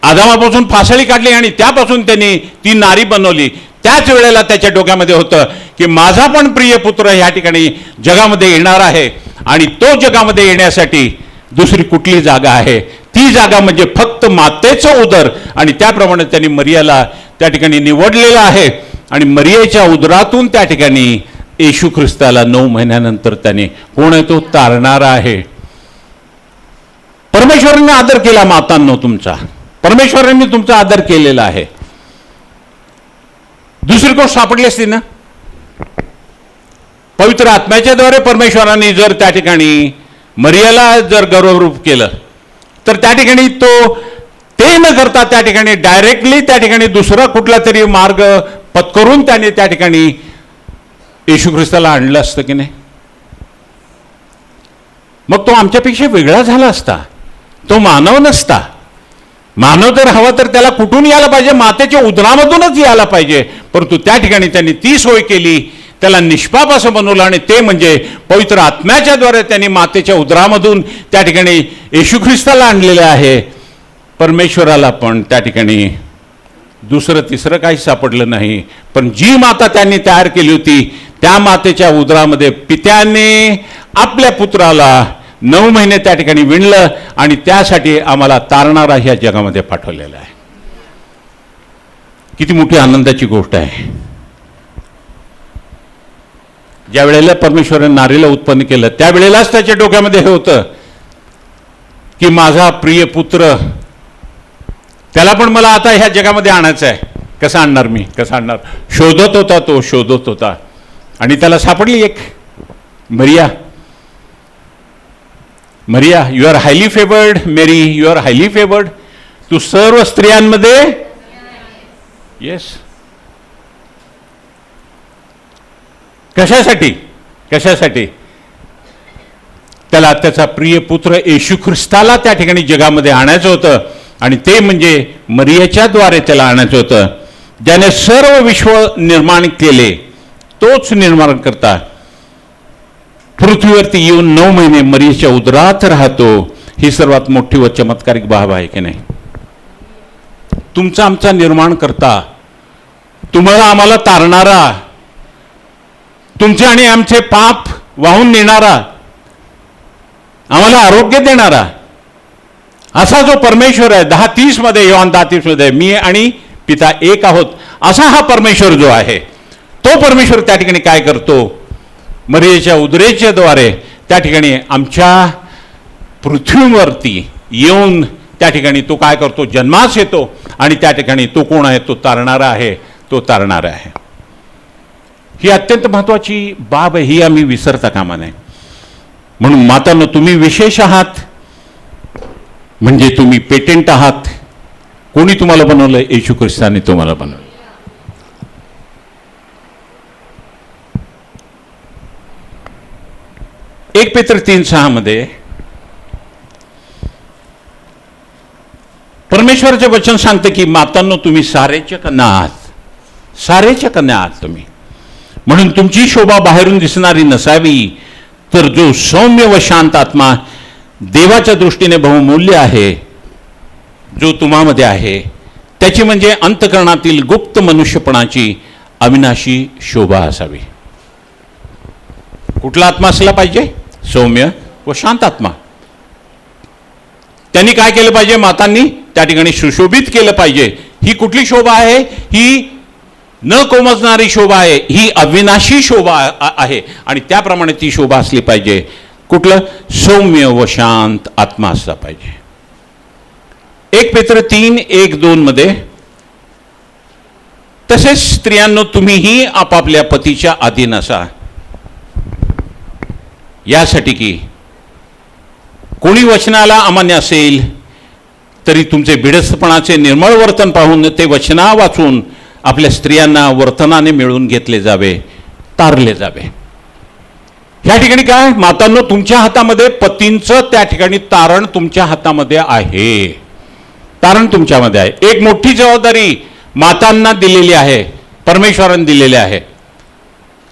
आदामापासून फासाळी काढली आणि त्यापासून त्यांनी ती नारी बनवली, त्याच वेळेला त्याच्या डोक्यामध्ये होतं की माझा पण प्रिय पुत्र ह्या ठिकाणी जगामध्ये येणार आहे आणि तो जगामध्ये येण्यासाठी दुसरी कुठली जागा आहे? ती जागा म्हणजे फक्त मातेचं उदर. आणि त्याप्रमाणे त्यांनी मरियाला त्या ठिकाणी निवडलेलं आहे आणि मरियाच्या उदरातून त्या ठिकाणी येशू ख्रिस्ताला 9 महिन्यानंतर त्याने कोण आहे तो तारणारा आहे. परमेश्वराने आदर केला मातांनो तुमचा. परमेश्वराने तुमचा आदर केलेला आहे. दुसरी गोष्ट सापडली असती ना? पवित्र आत्म्याच्या द्वारे परमेश्वराने जर त्या ठिकाणी मरियाला जर गर्भरूप केलं तर त्या ठिकाणी तो ते न करता त्या ठिकाणी डायरेक्टली त्या ठिकाणी दुसरा कुठला तरी मार्ग पत्करून त्याने त्या ठिकाणी येशू ख्रिस्ताला आणलं असतं की नाही? मग तो आमच्यापेक्षा वेगळा झाला असता. तो मानव नसता. मानव जर हवा तर त्याला कुठून यायला पाहिजे? मातेच्या उदरामधूनच यायला पाहिजे. परंतु त्या ठिकाणी त्यांनी ती सोय केली, त्याला निष्पाप असं बनवलं आणि ते म्हणजे पवित्र आत्म्याच्या द्वारे त्यांनी मातेच्या उदरामधून त्या ठिकाणी येशू ख्रिस्ताला आणलेले आहे. परमेश्वराला पण त्या ठिकाणी दुसरं तिसरं काही सापडलं नाही. पण जी माता त्यांनी तयार केली होती त्या मातेच्या उदरामध्ये पित्याने आपल्या पुत्राला 9 महिने त्या ठिकाणी विणलं आणि त्यासाठी आम्हाला तारणारा ह्या जगामध्ये पाठवलेला आहे. किती मोठी आनंदाची गोष्ट आहे. ज्या वेळेला परमेश्वराने नारीला उत्पन्न केलं त्यावेळेलाच त्याच्या डोक्यामध्ये हे होतं की माझा प्रिय पुत्र, त्याला पण मला आता ह्या जगामध्ये आणायचं आहे. कसं आणणार मी, कसं आणणार? शोधत होता तो, शोधत होता आणि त्याला सापडली एक Maria. Maria, you are highly favoured. Mary, you are highly favoured. तू सर्व स्त्रियांमध्ये येस. कशासाठी, कशासाठी? त्याला त्याचा प्रिय पुत्र येशू ख्रिस्ताला त्या ठिकाणी जगामध्ये आणायचं होतं आणि ते म्हणजे मरियाच्या द्वारे त्याला आणायचं होतं. ज्याने सर्व विश्व निर्माण केले तोच निर्माण करता पृथ्वीवरती येऊन 9 महिने मरियाच्या उदरात राहतो. ही सर्वात मोठी व चमत्कारिक बाब आहे की नाही? तुमचा आमचा निर्माण करता, तुम्हाला आम्हाला तारणारा, तुमचे आणि आमचे पाप वाहून नेणारा, आम्हाला आरोग्य देणारा असा जो परमेश्वर आहे. 10:30 मध्ये, योहान 10:30 मध्ये मी आणि पिता एक आहोत असा हा परमेश्वर जो आहे, तो परमेश्वर त्या ठिकाणी काय करतो? मरियेच्या उदरेच्या द्वारे त्या ठिकाणी आमच्या पृथ्वीवरती येऊन त्या ठिकाणी तो काय करतो? जन्मास येतो आणि त्या ठिकाणी तो कोण आहे? तो तारणारा आहे, तो तारणारा आहे. ही अत्यंत महत्वाची बाब आहे, ही आम्ही विसरता कामा नये. म्हणून मातांनो, तुम्ही विशेष आहात, म्हणजे तुम्ही पेटेंट आहात. कोणी तुम्हाला बनवलं? येशू ख्रिस्ताने तुम्हाला बनवलं. 1 पेत्र 3:6 मध्ये परमेश्वराचे वचन सांगते की मातांनो, तुम्ही सारेच्या कन्या आहात, सारेच्या कन्या आहात तुम्ही. म्हणून तुमची शोभा बाहेरून दिसणारी नसावी, तर जो सौम्य व शांत आत्मा देवाच्या दृष्टीने बहुमूल्य आहे, जो तुम्हामध्ये आहे, त्याची म्हणजे अंतःकरणातील गुप्त मनुष्यपणाची अविनाशी शोभा असावी. कुठला आत्मा असला पाहिजे? सौम्य व शांत आत्मा. त्यांनी काय केलं पाहिजे? मातांनी त्या ठिकाणी सुशोभित केलं पाहिजे. ही कुठली शोभा आहे? ही न कोमजणारी शोभा आहे, ही अविनाशी शोभा आहे आणि त्याप्रमाणे ती शोभा असली पाहिजे. कुठलं? सौम्य व शांत आत्मा असला पाहिजे. 1 पेत्र 3:1-2 मध्ये तसेच स्त्रियांनो, तुम्हीही आपापल्या पतीच्या अधीन असा, यासाठी की कोणी वचनाला अमान्य असेल तरी तुमचे भिडस्तपणाचे निर्मळ वर्तन पाहून ते वचना वाचून आपल्या स्त्रियांना वर्तनाने मिळवून घेतले जावे, तारले जावे. या ठिकाणी काय? मातांनो, तुमच्या हातामध्ये पतींचं त्या ठिकाणी तारण तुमच्या हातामध्ये आहे. तारण तुमच्यामध्ये आहे. एक मोठी जबाबदारी मातांना दिलेली आहे, परमेश्वराने दिलेली आहे.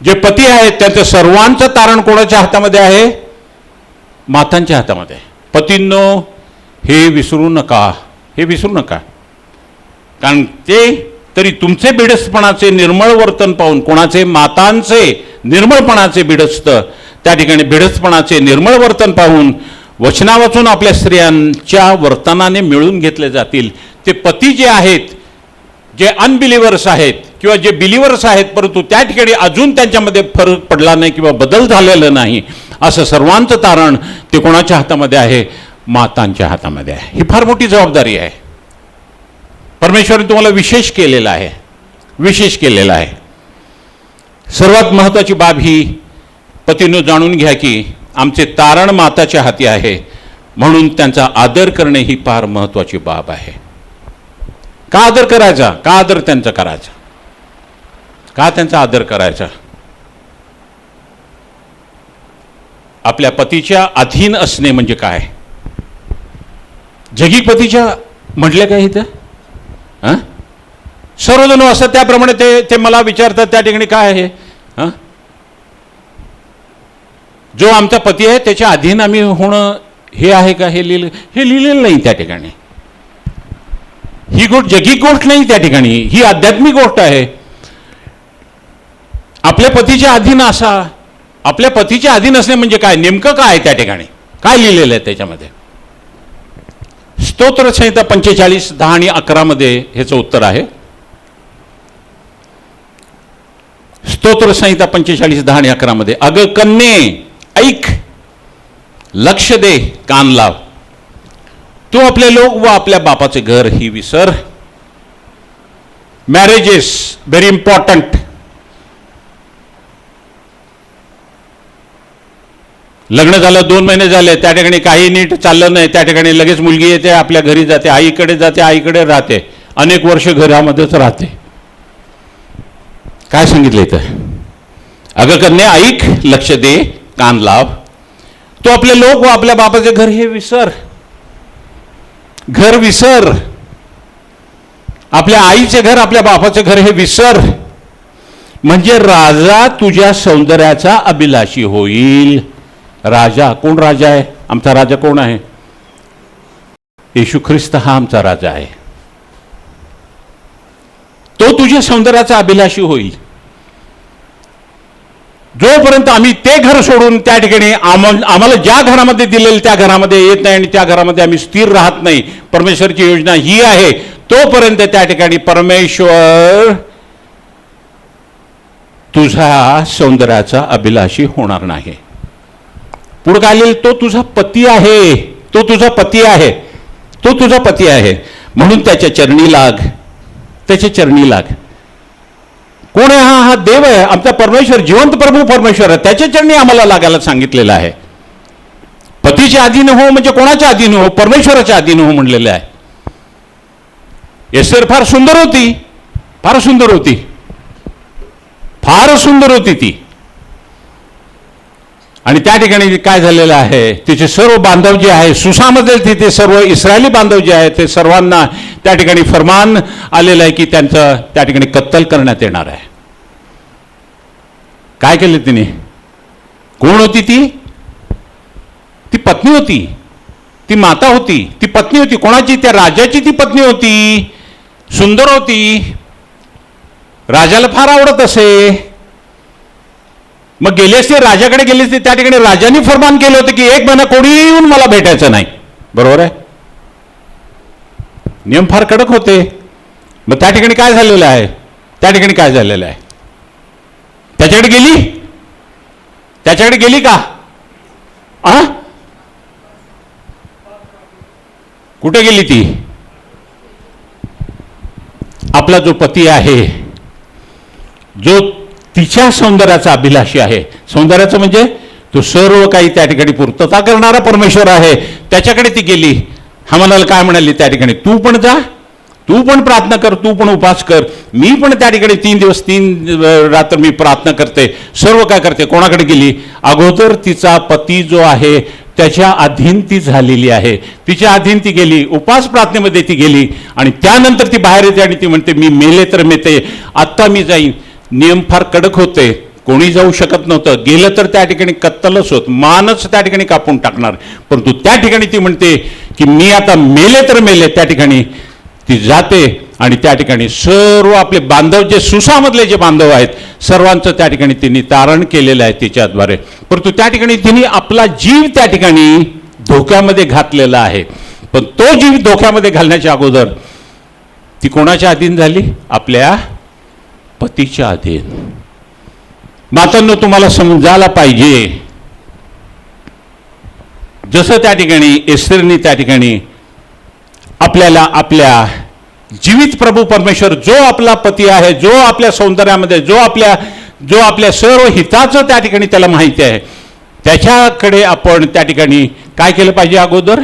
जे पती आहेत त्यांचं सर्वांचं तारण कोणाच्या हातामध्ये आहे? मातांच्या हातामध्ये. पतींनो, हे विसरू नका, हे विसरू नका. कारण ते तरी तुमचे भिडस्तपणाचे निर्मळ वर्तन पाहून, कोणाचे? मातांचे निर्मळपणाचे भिडस्त, त्या ठिकाणी भिडस्तपणाचे निर्मळ वर्तन पाहून वचना वाचून आपल्या स्त्रियांच्या वर्तनाने मिळून घेतले जातील. ते पती जे आहेत, जे अनबिलिव्हर्स आहेत किंवा जे बिलिव्हर्स आहेत, परंतु त्या ठिकाणी अजून त्यांच्यामध्ये फरक पडला नाही किंवा बदल झालेला नाही, असं सर्वांचं तारण ते कोणाच्या हातामध्ये आहे? मातांच्या हातामध्ये आहे. ही फार मोठी जबाबदारी आहे. परमेश्वराने तुम्हाला विशेष केलेला आहे, विशेष केलेला आहे. सर्वात महत्त्वाची बाब ही पतीनं जाणून घ्या की आमचे तारण माताच्या हाती आहे, म्हणून त्यांचा आदर करणे ही फार महत्त्वाची बाब आहे. का आदर करायचा? का आदर त्यांचा करायचा? का त्यांचा आदर करायचा? आपल्या पतीच्या अधीन असणे म्हणजे काय? जगी पतीच्या म्हटले काय इथं? सर्वजण असतात त्याप्रमाणे ते मला विचारतात त्या ठिकाणी काय आहे? जो आमचा पती आहे त्याच्या अधीन आम्ही होणं हे आहे का? हे लिहिलेलं नाही त्या ठिकाणी. ही गोष्ट जगी गोष्ट नाही त्या ठिकाणी, ही आध्यात्मिक गोष्ट आहे. आपल्या पतीच्या अधीन असा, आपल्या पतीच्या अधीन असणे म्हणजे काय, नेमकं काय आहे त्या ठिकाणी, काय लिहिलेलं आहे त्याच्यामध्ये. स्तोत्र संहिता 45, 10 आणि 11 मध्ये ह्याचं उत्तर आहे. स्तोत्र संहिता 45, 10 आणि 11 मध्ये, अगं कन्ये ऐक, लक्ष दे, कान लाव, तू आपले लोक व आपल्या बापाचे घर ही विसर. Marriage is very important. लग्न झालं 2 महिने झाले, त्या ठिकाणी काही नीट चाललं नाही, त्या ठिकाणी लगेच मुलगी येते, आपल्या घरी जाते, आईकडे जाते, आईकडे राहते, अनेक वर्ष घरामध्येच राहते. काय सांगितलं इथं, अगं कन्या ऐक, लक्ष दे, कान लाव, तू आपले लोक व आपल्या बापाचे घर हे विसर. घर विसर, आपल्या आईचे घर, आपल्या बापाचे घर हे विसर, म्हणजे राजा तुझ्या सौंदर्याचा अभिलाषी होईल. राजा कोण राजा आहे, आमचा राजा कोण आहे, येशू ख्रिस्त हा आमचा राजा आहे. तो तुझ्या सौंदर्याचा अभिलाषी होईल. जोपर्यंत आम्ही ते घर सोडून त्या ठिकाणी आम्हाला ज्या घरामध्ये दिलेलं त्या घरामध्ये येत नाही आणि त्या घरामध्ये आम्ही स्थिर राहत नाही, परमेश्वरची योजना ही आहे, तोपर्यंत त्या ठिकाणी परमेश्वर तुझा सौंदर्याचा अभिलाषी होणार नाही. पुढे काय लिहिलं, तो तुझा पती आहे, तो तुझा पती आहे, तो तुझा पती आहे, म्हणून त्याच्या चरणी लाग, त्याच्या चरणी लाग. कोण आहे हा, हा देव आहे, आमचा परमेश्वर, जिवंत प्रभू परमेश्वर आहे, त्याच्या चरणी आम्हाला लागायला सांगितलेलं आहे. पतीच्या अधीन हो म्हणजे कोणाच्या अधीन हो, परमेश्वराच्या अधीन हो म्हणलेलं आहे. एस्तेर फार सुंदर होती, फार सुंदर होती, फार सुंदर होती ती. आणि त्या ठिकाणी काय झालेलं आहे, तिचे सर्व बांधव जे आहे सुसामध्ये, तिथे सर्व इस्रायली बांधव जे आहेत ते सर्वांना त्या ठिकाणी फरमान आलेलं आहे की त्यांचं त्या ठिकाणी कत्तल करण्यात येणार आहे. काय केलं तिने, कोण होती ती, ती पत्नी होती, ती माता होती, ती पत्नी होती, कोणाची, त्या राजाची ती पत्नी होती, सुंदर होती, राजाला फार आवडत असे. मग गेले असते, राजाकडे गेले असते, त्या ठिकाणी राजाने फरमान केलं होतं की 1 महिना कोणी येऊन मला भेटायचं नाही. बरोबर आहे, नियम फार कडक होते. मग त्या ठिकाणी काय झालेलं आहे, त्या ठिकाणी काय झालेलं आहे, त्याच्याकडे गेली, त्याच्याकडे गेली का, कुठे गेली ती. आपला जो पती आहे, जो तिच्या सौंदर्याचा अभिलाषी आहे, सौंदर्याचं म्हणजे तो सर्व काही त्या ठिकाणी पूर्तता करणारा परमेश्वर आहे, त्याच्याकडे ती गेली. हा म्हणाला, काय म्हणाली त्या ठिकाणी, तू पण जा, तू पण प्रार्थना कर, तू पण उपास कर, मी पण त्या ठिकाणी 3 दिवस 3 रात्र मी प्रार्थना करते, सर्व काय करते. कोणाकडे गेली, अगोदर तिचा पती जो आहे त्याच्या अधीन ती झालेली आहे, तिच्या अधीन ती गेली, उपास प्रार्थनेमध्ये ती गेली, आणि त्यानंतर ती बाहेर येते आणि ती म्हणते मी मेले तर मेते, आत्ता मी जाईन. नियम फार कडक होते, कोणी जाऊ शकत नव्हतं, गेलं तर त्या ठिकाणी कत्तलच होत, मानच त्या ठिकाणी कापून टाकणार. परंतु त्या ठिकाणी ती म्हणते की मी आता मेले तर मेले. त्या ठिकाणी ती जाते आणि त्या ठिकाणी सर्व आपले बांधव जे सुसामधले जे बांधव आहेत सर्वांचं त्या ठिकाणी तिने तारण केलेलं आहे तिच्याद्वारे. परंतु त्या ठिकाणी तिने आपला जीव त्या ठिकाणी धोक्यामध्ये घातलेला आहे. पण तो जीव धोक्यामध्ये घालण्याच्या अगोदर ती कोणाच्या अधीन झाली, आपल्या पतीच्या अधीन. मातांनो, तुम्हाला समजायला पाहिजे, जसं त्या ठिकाणी एस्तेरने त्या ठिकाणी आपल्याला आपल्या जीवित प्रभू परमेश्वर जो आपला पती आहे, जो आपल्या सौंदर्यामध्ये, जो आपल्या सर्व हिताचं त्या ठिकाणी त्याला माहिती आहे, त्याच्याकडे आपण त्या ठिकाणी काय केलं पाहिजे, अगोदर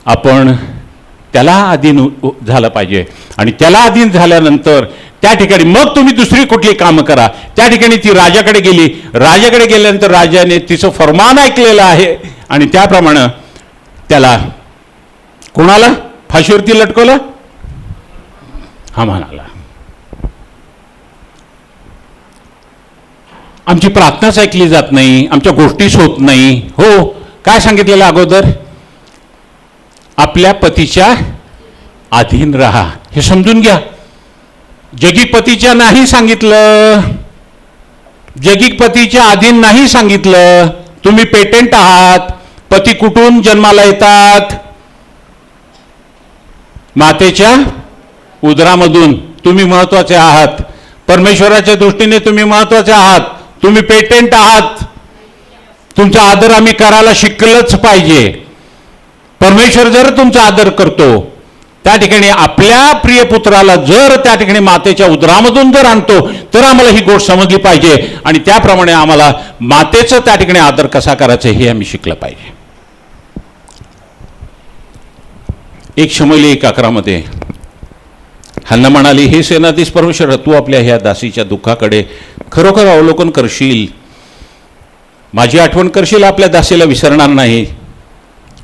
आपण त्याला अधीन झालं पाहिजे. आणि त्याला अधीन झाल्यानंतर त्या ठिकाणी मग तुम्ही दुसरी कुठली कामं करा. त्या ठिकाणी ती राजाकडे गेली, राजाकडे गेल्यानंतर राजाने तिचं फरमान ऐकलेलं आहे आणि त्याप्रमाणे त्याला कोणाला फाशीवरती लटकवलं, हामानाला. आमची प्रार्थनाच ऐकली जात नाही, आमच्या गोष्टीच होत नाही. हो, काय सांगितलेलं अगोदर, आपल्या पतीच्या अधीन राहा, हे समजून घ्या. जगिक पतीच्या नाही सांगितलं, जगिक पतीच्या अधीन नाही सांगितलं. तुम्ही पेटेंट आहात. पती कुठून जन्माला येतात? मातेच्या उदरामधून. तुम्ही महत्वाचे आहात. परमेश्वराच्या दृष्टीने तुम्ही महत्वाचे आहात. तुम्ही पेटेंट आहात. तुमचा आदर आम्ही करायला शिकलंच पाहिजे. परमेश्वर जर तुमचा आदर करतो, त्या ठिकाणी आपल्या प्रिय पुत्राला जर त्या ठिकाणी मातेच्या उदरामधून जर आणतो, तर आम्हाला ही गोष्ट समजली पाहिजे आणि त्याप्रमाणे आम्हाला मातेचं त्या ठिकाणी आदर कसा करायचं हे आम्ही शिकलं पाहिजे. 1 शमूएल 1:11 हन्ना म्हणाली, हे सेनाधीश परमेश्वर, तू आपल्या ह्या दासीच्या दुःखाकडे खरोखर अवलोकन करशील, माझी आठवण करशील, आपल्या दासीला विसरणार नाही,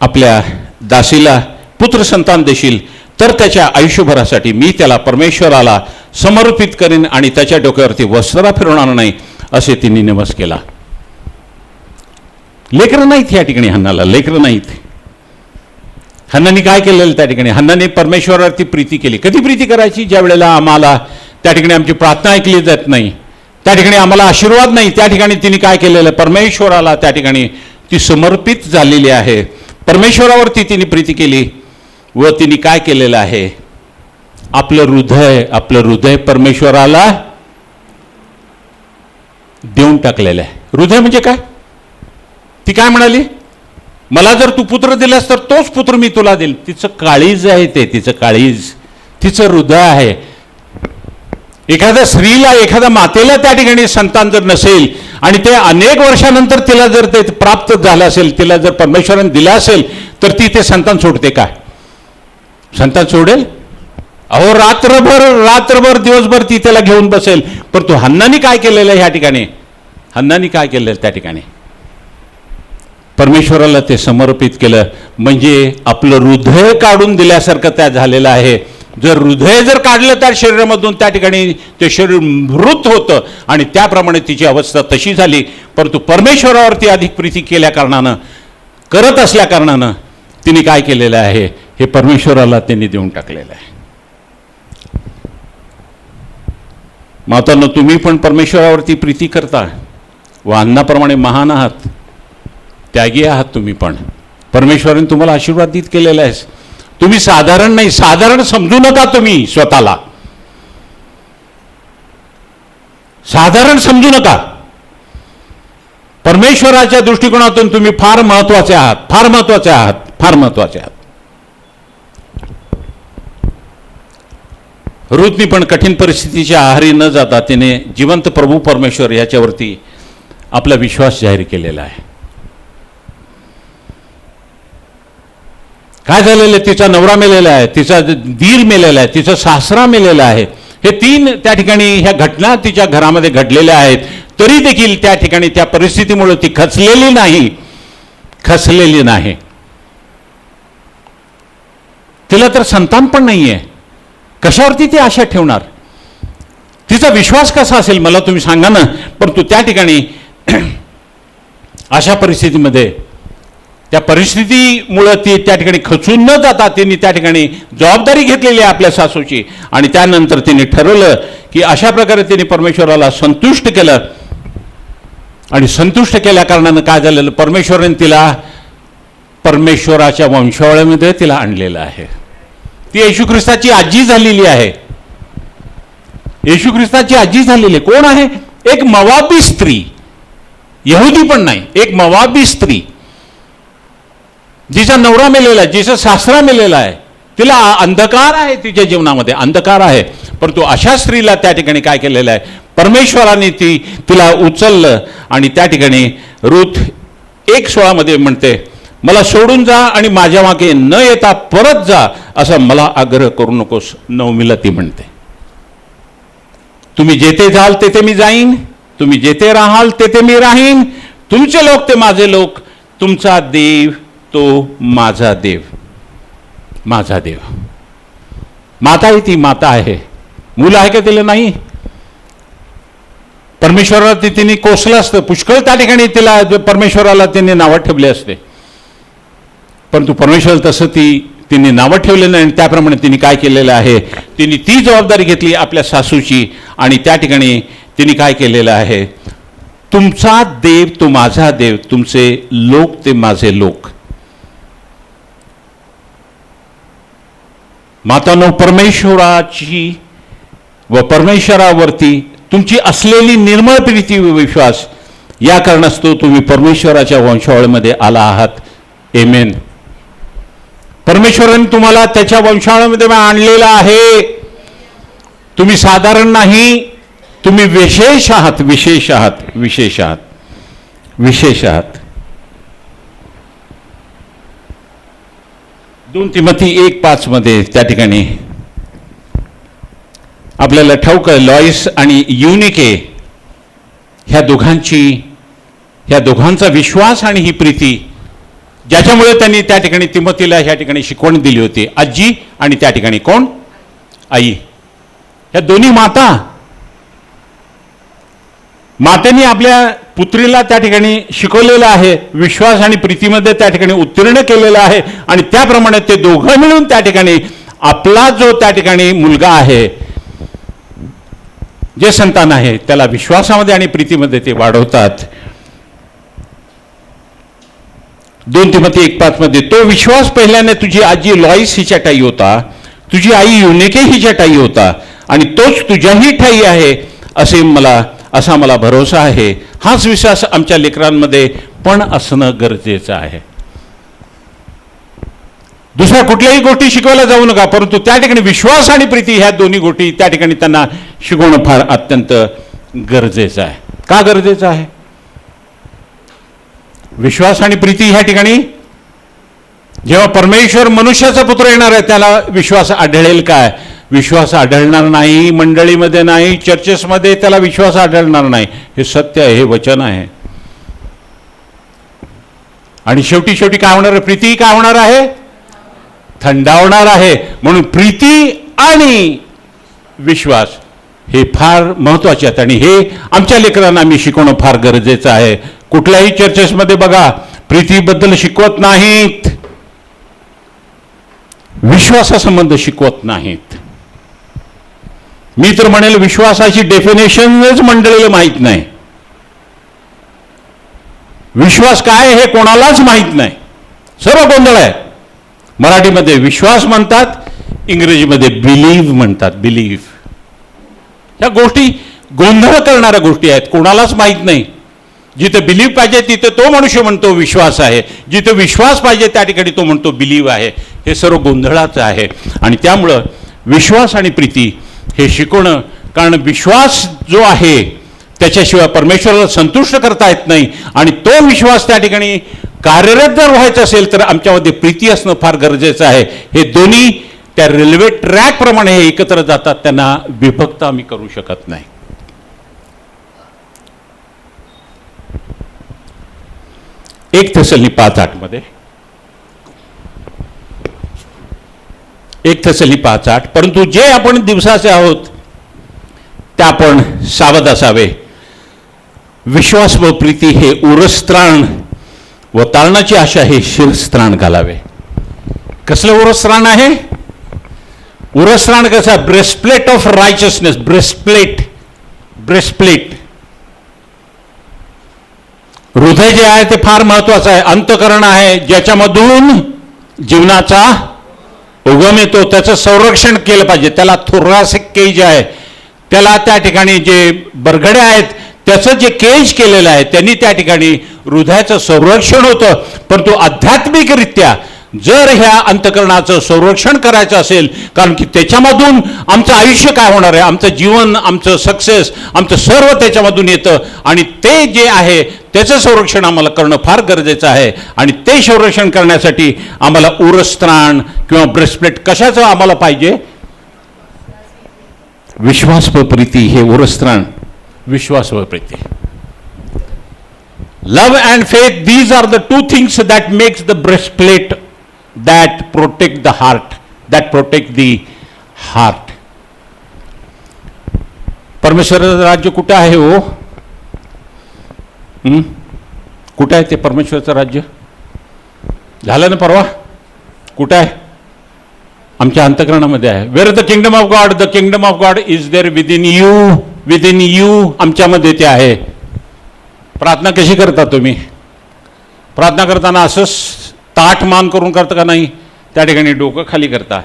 आपल्या दासीला पुत्र संतान देशील, तर त्याच्या आयुष्यभरासाठी मी त्याला परमेश्वराला समर्पित करीन आणि त्याच्या डोक्यावरती वस्त्रा फिरवणार नाही, असे तिने निमस केला. लेकरं नाहीत या ठिकाणी हन्नाला, लेकरं नाहीत. हन्नाने काय केलेलं त्या ठिकाणी? हन्नाने परमेश्वरावरती प्रीती केली. कधी प्रीती करायची? ज्या वेळेला आम्हाला त्या ठिकाणी आमची प्रार्थना ऐकली जात नाही, त्या ठिकाणी आम्हाला आशीर्वाद नाही, त्या ठिकाणी तिने काय केलेलं? परमेश्वराला त्या ठिकाणी ती समर्पित झालेली आहे. परमेश्वरावरती तिने प्रीती केली व तिने काय केलेलं आहे? आपलं हृदय परमेश्वराला देऊन टाकलेलं आहे. हृदय म्हणजे काय? ती काय म्हणाली? मला जर तू पुत्र दिलास तर तोच पुत्र मी तुला देईल. तिचं काळीज आहे, ते तिचं काळीज, तिचं हृदय आहे. एखाद्या स्त्रीला, एखाद्या मातेला त्या ठिकाणी संतान जर नसेल आणि ते अनेक वर्षानंतर तिला जर ते प्राप्त झालं असेल, तिला जर परमेश्वराने दिलं असेल, तर ती ते संतान सोडते काय? संतान सोडेल? अहो, रात्रभर दिवसभर ती त्याला घेऊन बसेल. परंतु हन्नानी काय केलेलं ह्या ठिकाणी? हन्नानी काय केलेलं त्या ठिकाणी? परमेश्वराला ते समर्पित केलं. म्हणजे आपलं हृदय काढून दिल्यासारखं त्या झालेलं आहे. जर हृदय जर काढलं त्या शरीरामधून, त्या ठिकाणी ते शरीर मृत होतं आणि त्याप्रमाणे तिची अवस्था तशी झाली. परंतु परमेश्वरावरती अधिक प्रीती केल्या कारणानं, करत असल्या कारणानं तिने काय केलेलं आहे? हे परमेश्वराला त्यांनी देऊन टाकलेलं आहे. मातांनो, तुम्ही पण परमेश्वरावरती प्रीती करता व अन्नाप्रमाणे महान आहात, त्यागी आहात. तुम्ही पण परमेश्वराने तुम्हाला आशीर्वादित केलेला आहे. तुम्ही साधारण नाही, साधारण समजू नका. तुम्ही स्वतःला साधारण समजू नका. परमेश्वराच्या दृष्टिकोनातून तुम्ही फार महत्वाचे आहात, फार महत्वाचे आहात, फार महत्वाचे आहात. रूथनी पण कठीण परिस्थितीच्या आहारी न जाता तिने जिवंत प्रभू परमेश्वर याच्यावरती आपला विश्वास जाहीर केलेला आहे. काय झालेलं आहे? तिचा नवरा मेलेला आहे, तिचा दीर मेलेला आहे, तिचा सासरा मेलेला आहे. हे 3 त्या ठिकाणी ह्या घटना तिच्या घरामध्ये घडलेल्या आहेत. तरी देखील त्या ठिकाणी त्या परिस्थितीमुळे ती खचलेली नाही. तिला तर संतान पण नाहीये. कशावरती ती आशा ठेवणार? तिचा विश्वास कसा असेल मला तुम्ही सांगा ना. परंतु त्या ठिकाणी अशा परिस्थितीमध्ये, त्या परिस्थितीमुळे ती त्या ठिकाणी खचून न जाता तिने त्या ठिकाणी जबाबदारी घेतलेली आहे आपल्या सासूची. आणि त्यानंतर तिने ठरवलं की अशा प्रकारे तिने परमेश्वराला संतुष्ट केलं. आणि संतुष्ट केल्या कारणानं काय झालेलं? परमेश्वराने तिला परमेश्वराच्या वंशावळीमध्ये तिला आणलेलं आहे. ती येशू ख्रिस्ताची आजी झालेली आहे. येशू ख्रिस्ताची आजी झालेली कोण आहे? एक मवाबी स्त्री, यहुदी पण नाही, एक मवाबी स्त्री, जिचा नवरा मेलेला आहे, जिचा सासरा मेलेला आहे. तिला अंधकार आहे, तिच्या जीवनामध्ये अंधकार आहे. परंतु अशा स्त्रीला त्या ठिकाणी काय केलेलं आहे? परमेश्वराने तिला उचललं. आणि त्या ठिकाणी रूथ 1:16 म्हणते, मला सोडून जा आणि माझ्या मागे न येता परत जा, असं मला आग्रह करू नकोस. 9 ती म्हणते, तुम्ही जेथे जाल तेथे मी जाईन, तुम्ही जेथे राहाल तेथे मी राहीन, तुमचे लोक ते माझे लोक, तुमचा देव तो माझा देव. माझा देव. माता आहे, ती माता आहे. मुलं आहे का तिला? नाही. परमेश्वराला तिने कोसलं असतं, पुष्कळ त्या ठिकाणी तिला परमेश्वराला तिने नावं ठेवले असते. परंतु परमेश्वर तसं ती तिने नावं ठेवलेलं नाही आणि त्याप्रमाणे तिने काय केलेलं आहे, तिने ती जबाबदारी घेतली आपल्या सासूची आणि त्या ठिकाणी तिने काय केलेलं आहे, तुमचा देव तो माझा देव, तुमचे लोक ते माझे लोक. मातांनो, परमेश्वराची व परमेश्वरावरती तुमची असलेली निर्मळ प्रीती व विश्वास या कारणास्तव तुम्ही परमेश्वराच्या वंशावळीमध्ये आला आहात. आमेन. परमेश्वराने तुम्हाला त्याच्या वंशावळीमध्ये आणलेला आहे. तुम्ही साधारण नाही, तुम्ही विशेष आहात, विशेष आहात, विशेष आहात, विशेष आहात. 2 तिमोथी 1:5 मध्ये त्या ठिकाणी आपल्याला ठाऊक आहे, लॉईस आणि युनिके ह्या दोघांचा विश्वास आणि ही प्रीती ज्याच्यामुळे त्यांनी त्या ठिकाणी तिमोथीला ह्या ठिकाणी शिकवण दिली होती. आजी आणि त्या ठिकाणी कोण, आई. ह्या दोन्ही मातेने आपल्या पुत्रीला त्या ठिकाणी शिकवलेलं आहे, विश्वास आणि प्रीतीमध्ये त्या ठिकाणी उत्तीर्ण केलेलं आहे आणि त्याप्रमाणे ते दोघं मिळून त्या ठिकाणी आपला जो त्या ठिकाणी मुलगा आहे, जे संतान आहे, त्याला विश्वासामध्ये आणि प्रीतीमध्ये ते वाढवतात. 2 तिमोथी 1:5 मध्ये तो विश्वास पहिल्याने तुझी आजी लॉईस हिच्या ठायी होता, तुझी आई युनिके हिच्या ठायी होता आणि तोच तुझ्याही ठायी आहे असा मला भरोसा आहे. हाच विश्वास आमच्या लेकरांमध्ये पण असणं गरजेचं आहे. दुसऱ्या कुठल्याही गोष्टी शिकवायला जाऊ नका, परंतु त्या ठिकाणी विश्वास आणि प्रीती ह्या दोन्ही गोष्टी त्या ठिकाणी त्यांना शिकवणं फार अत्यंत गरजेचं आहे. का गरजेचं आहे? विश्वास आणि प्रीती ह्या ठिकाणी जेव्हा परमेश्वर मनुष्याचा पुत्र येणार आहे त्याला विश्वास आढळेल काय? विश्वास आढळणार नाही, मंडळीमध्ये नाही, चर्चेसमध्ये त्याला विश्वास आढळणार नाही. हे सत्य आहे, हे वचन आहे. आणि शेवटी काय होणार आहे? प्रीती काय होणार आहे? थंडावणार आहे. म्हणून प्रीती आणि विश्वास हे फार महत्वाचे आहेत आणि हे आमच्या लेकरांना आम्ही शिकवणं फार गरजेचं आहे. कुठल्याही चर्चेसमध्ये बघा, प्रीतीबद्दल शिकवत नाहीत, विश्वासासंबंध शिकवत नाहीत. मी तर म्हणेल विश्वासाची डेफिनेशनच मंडळीला माहीत नाही. विश्वास काय हे कोणालाच माहीत नाही. सर्व गोंधळ आहे. मराठीमध्ये विश्वास म्हणतात, इंग्रजीमध्ये बिलीव्ह म्हणतात. बिलीव्ह ह्या गोष्टी गोंधळ करणाऱ्या गोष्टी आहेत, कोणालाच माहीत नाही. जिथे बिलीव्ह पाहिजे तिथे तो मनुष्य म्हणतो विश्वास आहे, जिथे विश्वास पाहिजे त्या ठिकाणी तो म्हणतो बिलीव्ह आहे. हे सर्व गोंधळाचं आहे. आणि त्यामुळं विश्वास आणि प्रीती हे शिकवणं, कारण विश्वास जो आहे त्याच्याशिवाय परमेश्वराला संतुष्ट करता येत नाही. आणि तो विश्वास त्या ठिकाणी कार्यरत जर व्हायचा असेल तर आमच्यामध्ये प्रीती असणं फार गरजेचं आहे. हे दोन्ही त्या रेल्वे ट्रॅक प्रमाणे हे एकत्र जातात, त्यांना विभक्त आम्ही करू शकत नाही. एक थेसलनी 5:8 मध्ये 1 थेसलनी 5:8 परंतु जे आपण दिवसाचे आहोत त्या आपण सावध असावे. विश्वास व प्रीती हे उरस्त्राण व तारणाची आशा हे शिरस्त्राण घालावे. कसलं उरस्त्राण आहे? उरस्त्राण कसं? Breastplate of रायचसनेस. ब्रेस्टप्लेट हृदय जे आहे ते फार महत्वाचं आहे. अंतःकरण आहे ज्याच्यामधून जीवनाचा उगम येतो, त्याचं संरक्षण केलं पाहिजे. त्याला थोरासिक केज आहे, त्याला त्या ठिकाणी जे बरगड्या आहेत त्याचं जे केज केलेलं आहे त्यांनी त्या ठिकाणी हृदयाचं संरक्षण होतं. परंतु आध्यात्मिकरित्या जर ह्या अंतःकरणाचं संरक्षण करायचं असेल, कारण की त्याच्यामधून आमचं आयुष्य काय होणार आहे, आमचं जीवन, आमचं सक्सेस, आमचं सर्व त्याच्यामधून येतं आणि ते जे आहे त्याचं संरक्षण आम्हाला करणं फार गरजेचं आहे. आणि ते संरक्षण करण्यासाठी आम्हाला उरस्त्राण किंवा ब्रेस्टप्लेट कशाचं आम्हाला पाहिजे? विश्वास व प्रीती हे उरस्त्राण. विश्वास व प्रीती, love and faith, these are the 2 things that makes the breastplate that protect the heart, that protect the heart. परमेश्वराचं राज्य कुठे आहे हो? कुठे आहे ते परमेश्वराचं राज्य? झालं ना परवा? कुठे आहे? आमच्या अंतःकरणामध्ये आहे. Where the kingdom of God is there within you आमच्यामध्ये ते आहे. प्रार्थना कशी करता तुम्ही? प्रार्थना करताना असंच ताठ मान करून करता का नाही? त्या ठिकाणी डोकं खाली करता.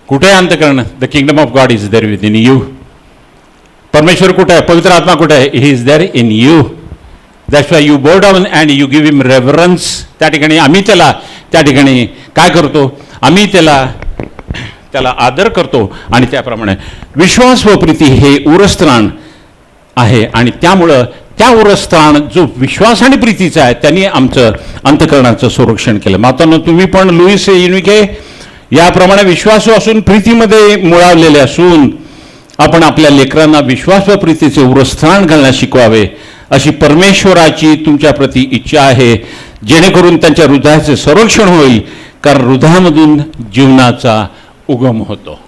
कुठे आहे अंतःकरण? The kingdom of God is there within you. परमेश्वर कुठे आहे? पवित्र आत्मा कुठे आहे? He is there in you. That's why you bow down and you give him reverence. त्या ठिकाणी आम्ही त्याला त्या ठिकाणी काय करतो? आम्ही त्याला आदर करतो. आणि त्याप्रमाणे विश्वास व प्रीती हे उरस्त्राण आहे. आणि त्यामुळं त्या उरस्त्राण जो विश्वास आणि प्रीतीचा आहे त्यांनी आमचं अंतःकरणाचं संरक्षण केलं. मातांनो, तुम्ही पण लुईस युनिके याप्रमाणे विश्वासू असून प्रीतीमध्ये मुळावलेले असून आपण आपल्या लेकरांना विश्वास व प्रीतीचे उरस्त्राण घालण्यास शिकवावे अशी परमेश्वराची तुमच्या प्रती इच्छा आहे, जेणेकरून त्यांच्या हृदयाचे संरक्षण होईल, कारण हृदयामधून जीवनाचा उगम होतो.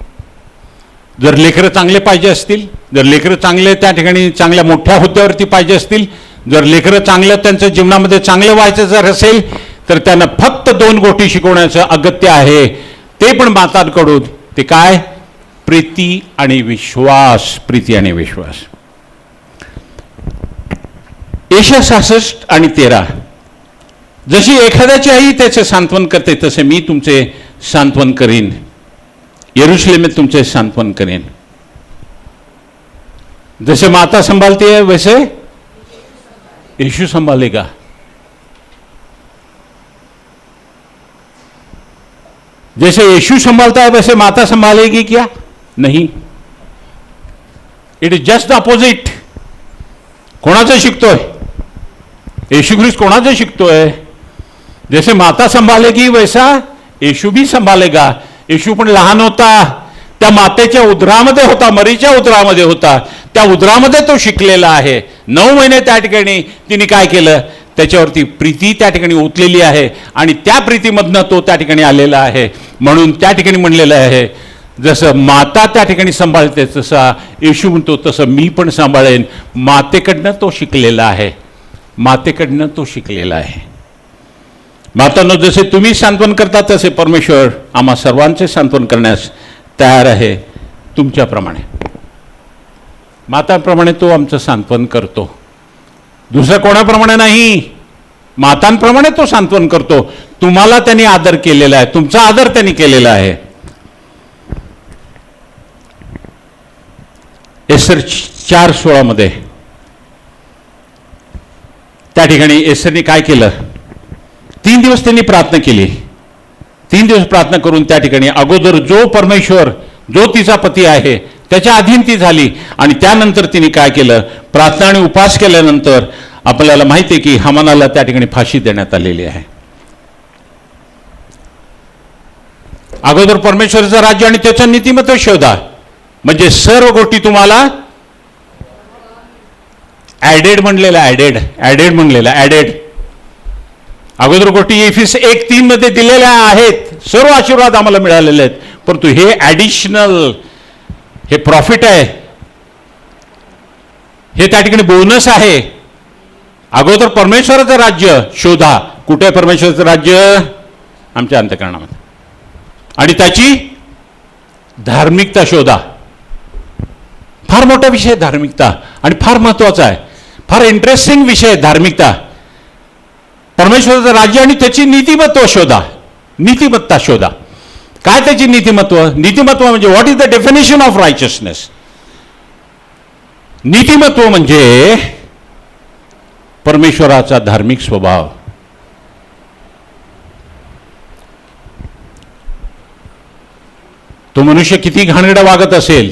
जर लेकरं चांगले पाहिजे असतील, जर लेकरं चांगले त्या ठिकाणी चांगल्या मोठ्या हुद्द्यावरती पाहिजे असतील, जर लेकरं चांगलं त्यांच्या जीवनामध्ये चांगलं व्हायचं जर असेल, तर त्यांना फक्त 2 गोष्टी शिकवण्याचं अगत्य आहे. ते पण मातांकडून. ते काय? प्रीती आणि विश्वास. प्रीती आणि विश्वास. एशिया 66 आणि 13. जशी एखाद्याची आई त्याचे सांत्वन करते, तसे मी तुमचे सांत्वन करीन. यरूशलेमेत तुमचे सांत्वन करेन. जैसे माता संभालती है वैसे यीशु संभालेगा. जैसे यीशु संभालता है वैसे माता संभालेगी क्या? नहीं. It is just the opposite. कोणाचं शिकतोय? यीशु ख्रिस्त कोणाचं शिकतोय? जैसे माता संभालेगी वैसा यीशु भी संभालेगा. येशू पण लहान होता, त्या मातेच्या उदरामध्ये होता, मरीच्या उदरामध्ये होता. त्या उदरामध्ये तो शिकलेला आहे. 9 महिने त्या ठिकाणी तिने काय केलं? त्याच्यावरती प्रीती त्या ठिकाणी ओतलेली आहे आणि त्या प्रीतीमधनं तो त्या ठिकाणी आलेला आहे. म्हणून त्या ठिकाणी म्हणलेलं आहे, जसं माता त्या ठिकाणी सांभाळते तसा येशू म्हणतो तसं मी पण सांभाळेन. मातेकडनं तो शिकलेला आहे. मातेकडनं तो शिकलेला आहे. मातांनो, जसे तुम्ही सांत्वन करता तसे परमेश्वर आम्हा सर्वांचे सांत्वन करण्यास तयार आहे. तुमच्याप्रमाणे मातांप्रमाणे तो आमचं सांत्वन करतो. दुसऱ्या कोणाप्रमाणे नाही, मातांप्रमाणे तो सांत्वन करतो. तुम्हाला त्यांनी आदर केलेला आहे, तुमचा आदर त्यांनी केलेला आहे. एस्तर 4:16 मध्ये त्या ठिकाणी एस्तरने काय केलं? 3 दिवस त्यांनी प्रार्थना केली. 3 दिवस प्रार्थना करून त्या ठिकाणी अगोदर जो परमेश्वर, जो तिचा पती आहे त्याच्या अधीन ती झाली. आणि त्यानंतर तिने काय केलं? प्रार्थना आणि उपवास केल्यानंतर आपल्याला माहिती आहे की हामानाला त्या ठिकाणी फाशी देण्यात आलेली आहे. अगोदर परमेश्वराचं राज्य आणि त्याचं नीतिमत्व शोधा, म्हणजे सर्व गोष्टी तुम्हाला ऍडेड म्हणलेला, ऍडेड म्हणलेला, ऍडेड. अगोदर गोष्टी एफिस 1:3 मध्ये दिलेल्या आहेत. सर्व आशीर्वाद आम्हाला मिळालेले आहेत, परंतु हे ॲडिशनल, हे प्रॉफिट आहे, हे त्या ठिकाणी बोनस आहे. अगोदर परमेश्वराचं राज्य शोधा. कुठे आहे परमेश्वराचं राज्य? आमच्या अंतःकरणामध्ये. आणि त्याची धार्मिकता शोधा. फार मोठा विषय धार्मिकता, आणि फार महत्वाचा आहे, फार इंटरेस्टिंग विषय धार्मिकता. परमेश्वराचं राज्य आणि त्याची नीतिमत्व शोधा. नीतिमत्ता शोधा. काय त्याची नीतिमत्व? नीतिमत्व म्हणजे what is the definition of righteousness? नीतिमत्व म्हणजे परमेश्वराचा धार्मिक स्वभाव. तो मनुष्य किती घाणेरडा वागत असेल,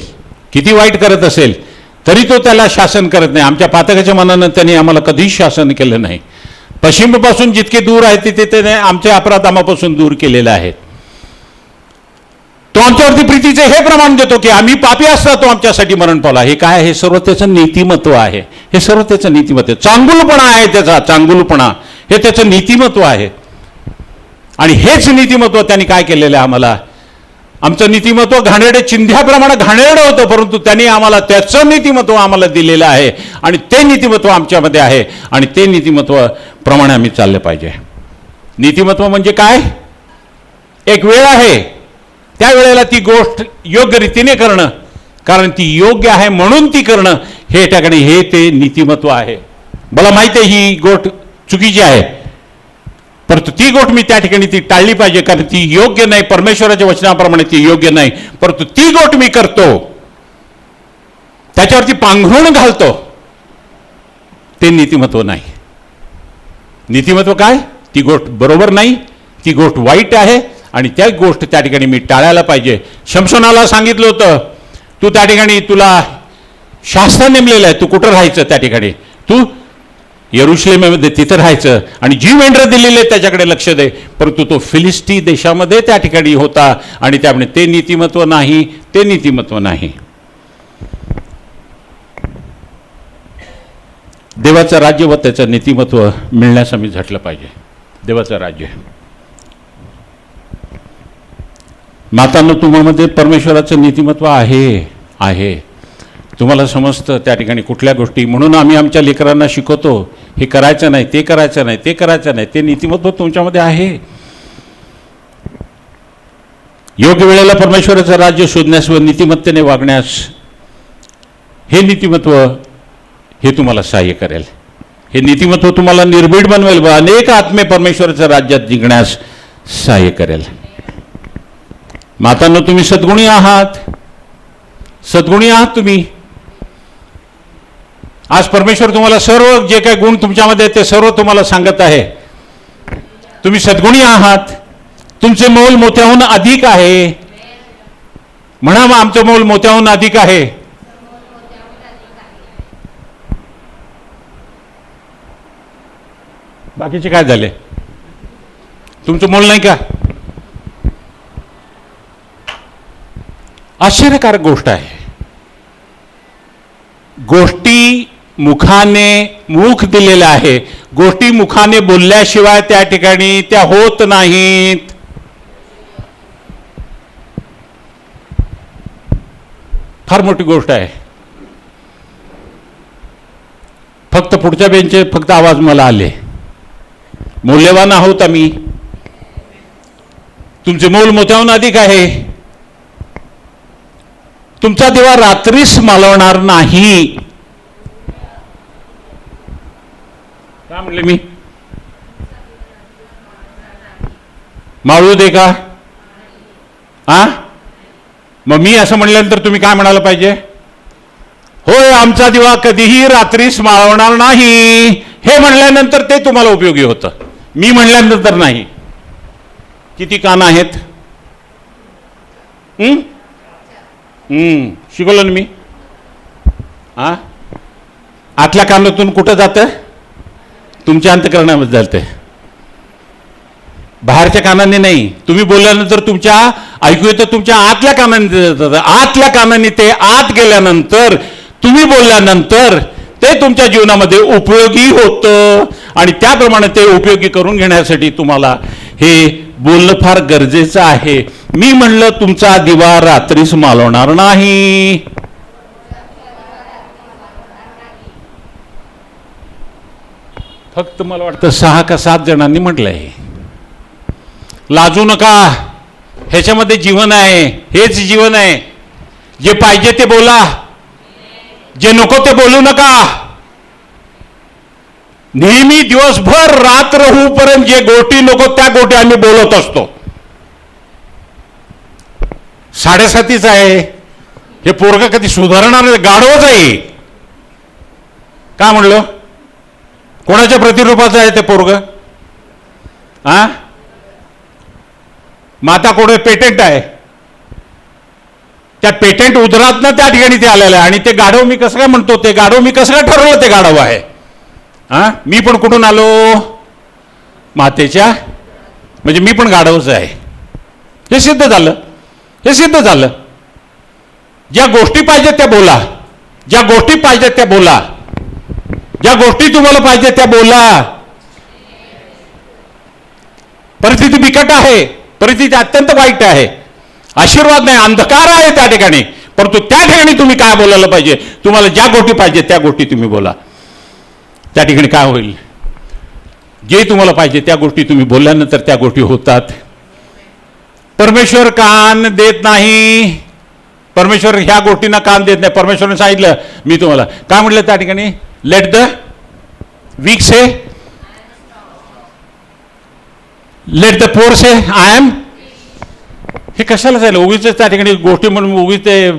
किती वाईट करत असेल, तरी तो त्याला शासन करत नाही. आमच्या पातकाच्या मनानं त्यांनी आम्हाला कधीच शासन केलं नाही. पश्चिमेपासून जितके दूर आहेत तिथे त्याने आमचे अपराध आम्हापासून दूर केलेले आहेत. तो आमच्यावरती प्रीतीचे हे प्रमाण देतो की आम्ही पापी असता तो आमच्यासाठी मरण पावला. हे काय? हे सर्व त्याचं नीतिमत्व आहे. हे सर्व त्याचं नीतिमत्व, चांगुलपणा आहे त्याचा, चांगुलपणा हे त्याचं नीतिमत्व आहे. आणि हेच नीतिमत्व त्यांनी काय केलेलं आहे आम्हाला? आमचं नीतिमत्व घाणेरडे चिंध्याप्रमाणे घाणेरडं होतं, परंतु त्यांनी आम्हाला त्याचं नीतिमत्व आम्हाला दिलेलं आहे. आणि ते नीतिमत्व आमच्यामध्ये आहे, आणि ते नीतिमत्व प्रमाणे आम्ही चालले पाहिजे. नीतिमत्व म्हणजे काय? एक वेळ आहे, त्यावेळेला ती गोष्ट योग्य रीतीने करणं, कारण ती योग्य आहे म्हणून ती करणं, हे ठिकाणी हे ते नीतिमत्व आहे. मला माहिती आहे ही गोष्ट चुकीची आहे, परंतु ती गोष्ट मी त्या ठिकाणी ती टाळली पाहिजे, कारण ती योग्य नाही. परमेश्वराच्या वचनाप्रमाणे ती योग्य नाही, परंतु ती गोष्ट मी करतो, त्याच्यावरती पांघरूण घालतो, ते नीतिमत्व नाही. नीतिमत्व काय? ती गोष्ट बरोबर नाही, ती गोष्ट वाईट आहे आणि त्या गोष्ट त्या ठिकाणी मी टाळायला पाहिजे. शमशोनाला सांगितलं होतं, तू त्या ठिकाणी तुला शास्त्र नेमलेलं आहे, तू कुठं राहायचं, त्या ठिकाणी तू यरुशलेममध्ये तिथं राहायचं आणि जी मेंढरं दिलेली आहे त्याच्याकडे लक्ष दे. परंतु तो फिलिस्टी देशामध्ये त्या ठिकाणी होता आणि त्यामुळे ते नीतिमत्व नाही, ते नीतिमत्व नाही. देवाचं राज्य व त्याचं नीतिमत्व मिळण्यास आम्ही झटलं पाहिजे. देवाचं राज्य, मातांनो, तुम्हामध्ये परमेश्वराचं नीतिमत्व आहे. तुम्हाला समजतं त्या ठिकाणी कुठल्या गोष्टी. म्हणून आम्ही आमच्या लेकरांना शिकवतो, हे करायचं नाही, ते करायचं नाही, ते करायचं नाही. ते नीतिमत्व तुमच्यामध्ये आहे. योग्य वेळेला परमेश्वराचं राज्य शोधण्यास व नीतिमत्तेने वागण्यास हे नीतिमत्व हे तुम्हाला सहाय्य करेल. हे नीतिमत्व तुम्हाला निर्भीड बनवेल व अनेक आत्मे परमेश्वराच्या राज्यात जिंकण्यास सहाय्य करेल. मातांनो, तुम्ही सद्गुणी आहात, सद्गुणी आहात तुम्ही. आज परमेश्वर तुम्हाला सर्व जे काही गुण तुमच्यामध्ये ते सर्व तुम्हाला सांगत आहे. तुम्ही सद्गुणी आहात. तुमचे मोल मोत्याहून अधिक आहे. म्हणा मग, आमचं मोल मोत्याहून अधिक आहे. बाकीचे काय झाले? तुमचं मोल नाही का? आश्चर्यकारक गोष्ट आहे. गोष्टी मुखाने मुख दिलेलं आहे. गोष्टी मुखाने बोलल्याशिवाय त्या ठिकाणी त्या होत नाहीत. फार मोठी गोष्ट आहे. फक्त पुढच्या बेंचचे फक्त आवाज मला आले. मौल्यवान आहोत आम्ही. तुमचे मोल मोत्याहून अधिक आहे. तुमचा दिवा रात्रीस मालवणार नाही. काय म्हणले मी? माळू दे का? मग मी असं म्हणल्यानंतर तुम्ही काय म्हणायला पाहिजे? होय, आमचा दिवा कधीही रात्रीस माळवणार नाही, हे म्हणल्यानंतर ते तुम्हाला उपयोगी होतं. मी म्हणल्यानंतर नाही. किती कान आहेत? शिकवलं ना मी. आतल्या कानातून कुठं जातं? तुमच्या अंतःकरणामध्ये जातं, बाहेरच्या कानाने नाही. तुम्ही बोलल्यानंतर तुमच्या ऐकू येतं, तुमच्या आतल्या कानाने जातं. आतल्या कानाने ते आत गेल्यानंतर तुम्ही बोलल्यानंतर ते तुमच्या जीवनामध्ये उपयोगी होतं आणि त्याप्रमाणे ते उपयोगी करून घेण्यासाठी तुम्हाला हे बोलणं फार गरजेचं आहे. मी म्हणलं तुमचा दिवा रात्रीस मालवणार नाही. फक्त मला वाटतं 6 का 7 जणांनी म्हटलंय. लाजू नका, ह्याच्यामध्ये जीवन आहे. हेच जीवन आहे. जे पाहिजे ते बोला, जे नको ते बोलू नका. नेहमी दिवसभर रात्र होऊपर्यंत जे गोष्टी नको त्या गोष्टी आम्ही बोलत असतो. 7:30 आहे. हे पोरग कधी सुधारणार नाही, गाढवच आहे. काय म्हणलं? कोणाच्या प्रतिरूपाचं आहे ते पोरग? माता कोण पेटेंट आहे. त्या पेटेंट उदरातनं त्या ठिकाणी ते आलेलं आहे. आणि ते गाढव मी कसं काय म्हणतो? ते गाढव मी कसं काय ठरवलं ते गाढव आहे? मी पण कुठून आलो? मातेच्या. म्हणजे मी पण गाढवच आहे. हे सिद्ध झालं. हे सिद्ध झालं. ज्या गोष्टी पाहिजेत त्या बोला. ज्या गोष्टी पाहिजेत त्या बोला. ज्या गोष्टी तुम्हाला पाहिजे त्या बोला. परिस्थिती बिकट आहे. परिस्थिती अत्यंत वाईट आहे. आशीर्वाद नाही, अंधकार आहे त्या ठिकाणी. परंतु त्या ठिकाणी तुम्ही काय बोलायला पाहिजे? तुम्हाला ज्या गोष्टी पाहिजे त्या गोष्टी तुम्ही बोला. त्या ठिकाणी काय होईल? जे तुम्हाला पाहिजे त्या गोष्टी तुम्ही बोलल्यानंतर त्या गोष्टी होतात. परमेश्वर कान देत नाही. परमेश्वर ह्या गोष्टींना कान देत नाही. परमेश्वराने सांगितलं, मी तुम्हाला काय म्हटलं त्या ठिकाणी, let the weak say, let the poor say I am. हे कशाला झालं? उगीच त्या ठिकाणी गोष्टी म्हणून उगीच ते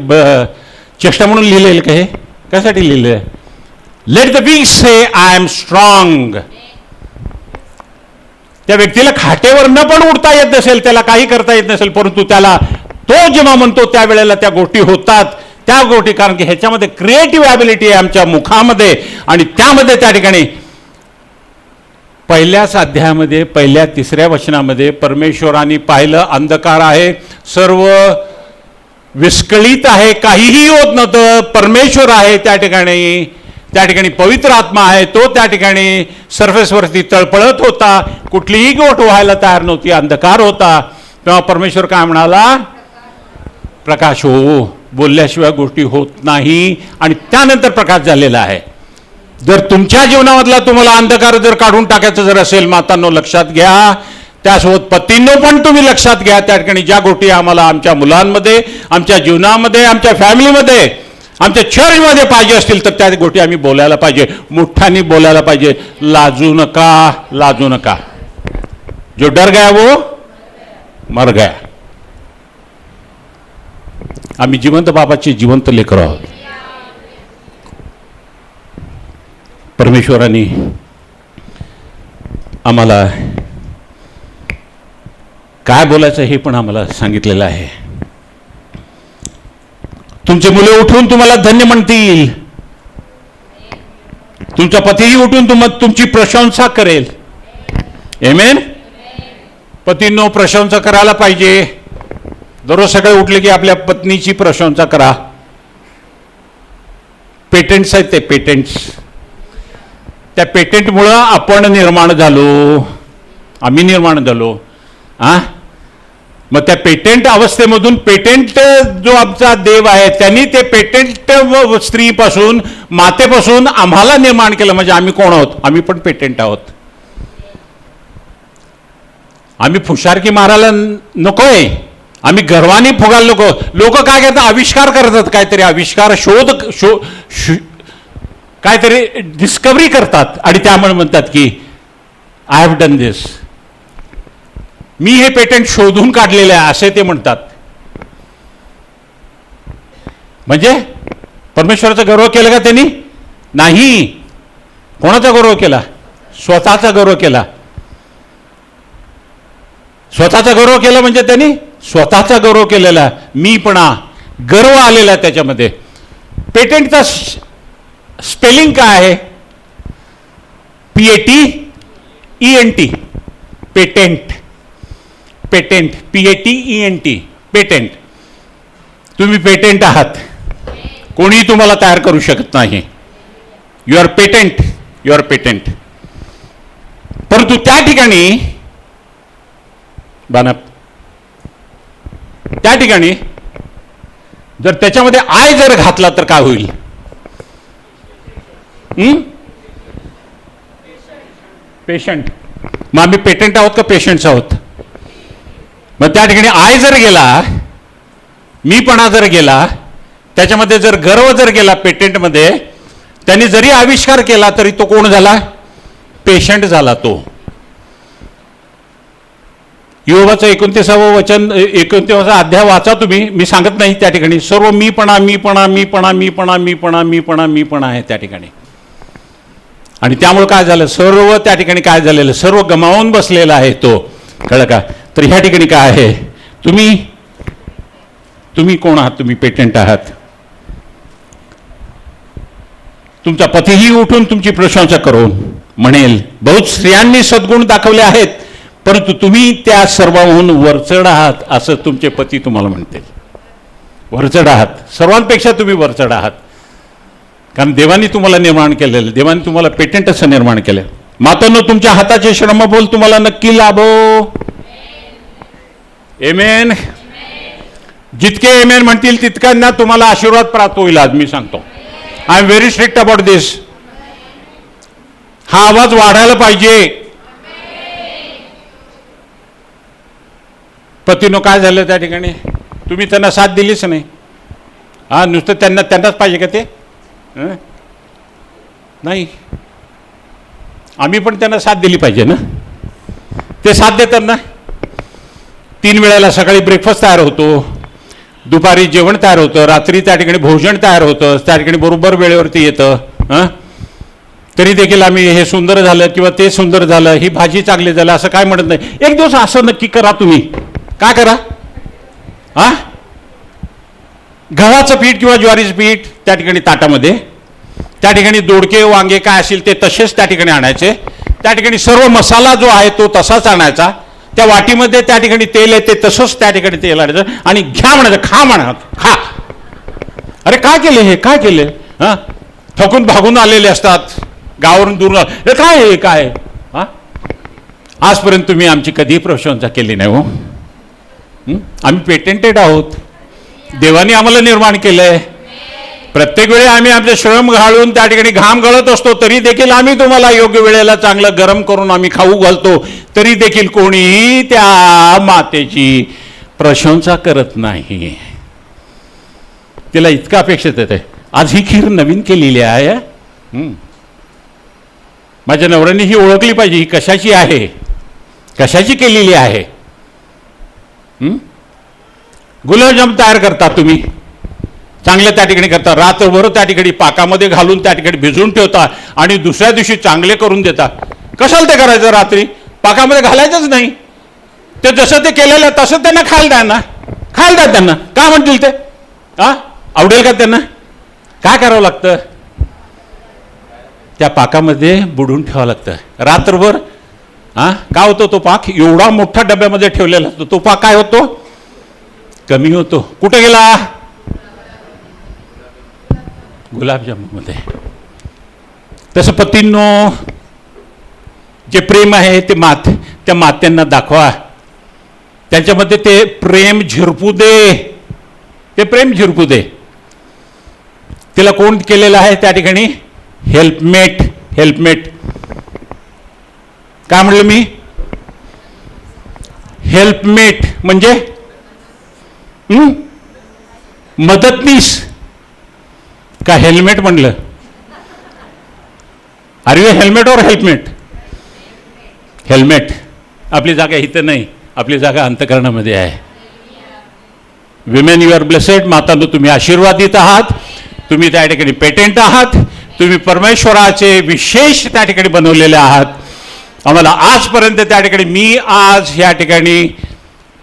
चेष्टा म्हणून लिहिलेलं का? हे कशासाठी लिहिलं आहे? Let the weak say I am strong. त्या व्यक्तीला खाटेवर न पण उठता येत नसेल, त्याला काही करता येत नसेल, परंतु त्याला तो जेव्हा म्हणतो त्यावेळेला त्या गोष्टी होतात. त्या गोष्टी, कारण की ह्याच्यामध्ये क्रिएटिव्ह ॲबिलिटी आहे आमच्या मुखामध्ये. आणि त्यामध्ये त्या ठिकाणी पहिल्याच अध्यायामध्ये पहिल्या 3ऱ्या वचनामध्ये परमेश्वराने पाहिलं, अंधकार आहे, सर्व विस्कळीत आहे, काहीही होत नव्हतं. परमेश्वर आहे त्या ठिकाणी पवित्र आत्मा आहे, तो त्या ठिकाणी सरफेसवरती तळपळत होता, कुठलीही गोष्ट व्हायला तयार नव्हती, अंधकार होता. तेव्हा परमेश्वर काय म्हणाला? प्रकाश हो. बोलल्याशिवाय गोष्टी होत नाही. आणि त्यानंतर प्रकाश झालेला आहे. जर तुमच्या जीवनामधला तुम्हाला अंधकार जर काढून टाकायचं जर असेल, मातांनो लक्षात घ्या, त्यासोबत पतींनो पण तुम्ही लक्षात घ्या, त्या ठिकाणी ज्या गोष्टी आम्हाला आमच्या मुलांमध्ये, आमच्या जीवनामध्ये, आमच्या फॅमिलीमध्ये, आमच्या चर्चमध्ये पाहिजे असतील, तर त्या गोष्टी आम्ही बोलायला पाहिजे, मोठ्याने बोलायला पाहिजे. लाजू नका, लाजू नका. जो डर गया वो मर गया. आम्ही जिवंत बाबाची जिवंत लेकरं आहोत. परमेश्वराने आम्हाला काय बोलायचं हे पण आम्हाला सांगितलेलं आहे. तुमचे मुले उठून तुम्हाला धन्य म्हणतील, तुमचा पतीही उठून तुमची प्रशंसा करेल. आमेन. पतींनो प्रशंसा करायला पाहिजे. दररोज सकाळी उठले की आपल्या पत्नीची प्रशंसा करा. पेटेंट्स आहेत ते, पेटेंट्स. त्या पेटेंटमुळं आपण निर्माण झालो, आम्ही निर्माण झालो. मग त्या पेटेंट अवस्थेमधून पेटेंट जो आमचा देव आहे त्यांनी ते पेटेंट स्त्रीपासून, मातेपासून आम्हाला निर्माण केलं. म्हणजे आम्ही कोण आहोत? आम्ही पण पेटेंट आहोत. आम्ही फुशारकी मारायला नकोय, आम्ही गर्वाने फुगायला नको. लोक काय करतात? आविष्कार करतात, काहीतरी आविष्कार, काहीतरी डिस्कवरी करतात आणि त्यामुळे म्हणतात की आय हॅव डन दिस, मी हे पेटेंट शोधून काढलेले आहे, असे ते म्हणतात. म्हणजे परमेश्वराचा गौरव केला का त्यांनी? नाही. कोणाचा गौरव केला? स्वतःचा गौरव केला. स्वतःचा गौरव केला म्हणजे त्यांनी स्वतःचा गौरव केलेला, मीपणा, गर्व आलेला त्याच्यामध्ये. पेटेंटचा स्पेलिंग काय आहे? PATENT. Patent. Patent, PATENT, patent. तुम्ही पेटेंट आहात, कोणीही तुम्हाला तयार करू शकत नाही. You are patent, you are patent. परंतु त्या ठिकाणी त्या ठिकाणी जर त्याच्यामध्ये आय जर घातला तर काय होईल? पेशंट. मग आम्ही पेटेंट आहोत का पेशंट्स आहोत? मग त्या ठिकाणी आय जर गेला, मीपणा जर गेला, त्याच्यामध्ये जर गर्व जर गेला पेटेंटमध्ये, त्यांनी जरी आविष्कार केला तरी तो कोण झाला? पेशंट झाला तो. योबाचं 29वं वचन, 29वा अध्याय वाचा तुम्ही. मी सांगत नाही त्या ठिकाणी. सर्व मीपणा मीपणा मीपणा मीपणा मीपणा मीपणा मीपणा आहे त्या ठिकाणी. आणि त्यामुळे काय झालं? सर्व त्या ठिकाणी काय झालेलं? सर्व गमावून बसलेला आहे तो. कळलं का? तर ह्या ठिकाणी काय आहे? तुम्ही कोण आहात? तुम्ही पेटेंट आहात. तुमचा पतीही उठून तुमची प्रशंसा करून म्हणेल, बहुत स्त्रियांनी सद्गुण दाखवले आहेत, परंतु तुम्ही त्या सर्वांहून वरचढ आहात, असं तुमचे पती तुम्हाला म्हणतील. वरचढ आहात, सर्वांपेक्षा तुम्ही वरचढ आहात. कारण देवानी तुम्हाला निर्माण केलेलं, देवानी तुम्हाला पेटेंट असं निर्माण केलं. मातांनो, तुमच्या हाताचे श्रमफल तुम्हाला नक्की लाभो. एमेन. जितके एमेन म्हणतील तितक्यांना तुम्हाला आशीर्वाद प्राप्त होईल. आज मी सांगतो, I am very strict about this. हा आवाज वाढायला पाहिजे. पतीनं काय झालं त्या ठिकाणी? तुम्ही त्यांना साथ दिलीच नाही. हा, नुसतं त्यांनाच पाहिजे का ते? नाही, आम्ही पण त्यांना साथ दिली पाहिजे ना. ते साथ देतात ना. 3 वेळेला सकाळी ब्रेकफास्ट तयार होतो, दुपारी जेवण तयार होतं, रात्री त्या ठिकाणी भोजन तयार होतं, त्या ठिकाणी बरोबर वेळेवरती येतं. तरी देखील आम्ही हे सुंदर झालं किंवा ते सुंदर झालं, ही भाजी चांगली झालं असं काय म्हणत नाही. एक दिवस असं नक्की करा तुम्ही. काय करा? गव्हाचं पीठ किंवा ज्वारीचं पीठ त्या ठिकाणी ताटामध्ये, त्या ठिकाणी दोडके वांगे काय असेल ते तसेच त्या ठिकाणी आणायचे. त्या ठिकाणी सर्व मसाला जो आहे तो तसाच आणायचा. त्या वाटीमध्ये त्या ठिकाणी तेल आहे ते तसंच त्या ठिकाणी तेल आणायचं आणि घ्या म्हणायचं, खा म्हणा, खा. अरे काय केले हे? काय केले? थकून भागून आलेले असतात, गावावरून दूर. हे काय हे काय? आजपर्यंत तुम्ही आमची कधीही प्रशंसा केली नाही हो. आम्ही पेटेंटेड आहोत. देवाने आम्हाला निर्माण केलंय. प्रत्येक वेळी आम्ही आमचे श्रम घालून त्या ठिकाणी घाम गळत असतो, तरी देखील आम्ही तुम्हाला योग्य वेळेला चांगलं गरम करून आम्ही खाऊ घालतो. तरी देखील कोणीही त्या मातेची प्रशंसा करत नाही. तिला इतकं अपेक्षित आहे. आज ही खीर नवीन केलेली आहे. माझ्या नवऱ्याने ही ओळखली पाहिजे, ही कशाची आहे, कशाची केलेली आहे. गुलाबजाम तयार करता तुम्ही, चांगले त्या ठिकाणी करता, रात्रभर त्या ठिकाणी पाकामध्ये घालून त्या ठिकाणी भिजवून ठेवता आणि दुसऱ्या दिवशी चांगले करून देता. कशाला ते करायचं? रात्री पाकामध्ये घालायचंच नाही. ते जसं ते केलेलं तसं त्यांना खायला द्या ना. खायला द्या त्यांना. काय म्हणतील ते? आवडेल का त्यांना? काय करावं लागतं? त्या पाकामध्ये बुडून ठेवावं लागतं रात्रभर. काय होतो तो पाक? एवढा मोठा डब्यामध्ये ठेवलेला असतो तो पाक. काय होतो? कमी होतो. कुठे गेला? गुलाबजामुनमध्ये. तसं पतींनो, जे प्रेम आहे ते त्या मात्यांना दाखवा. त्यांच्यामध्ये ते प्रेम झिरपू दे. ते प्रेम झिरपू दे. तिला कोण केलेलं आहे त्या ठिकाणी? हेल्पमेट. हेल्पमेट काय म्हणलं मी? हेल्पमेट म्हणजे मदतनीस का हेल्मेट म्हणलं? आर यू हेल्मेट और हेल्पमेट? हेल्मेट. आपली जागा इथं नाही, आपली जागा अंतःकरणामध्ये आहे. Women, you are blessed. मातांनो, तुम्ही आशीर्वादित आहात. तुम्ही त्या ठिकाणी पेटेंट आहात. तुम्ही परमेश्वराचे विशेष त्या ठिकाणी बनवलेले आहात. आम्हाला आजपर्यंत त्या ठिकाणी, मी आज ह्या ठिकाणी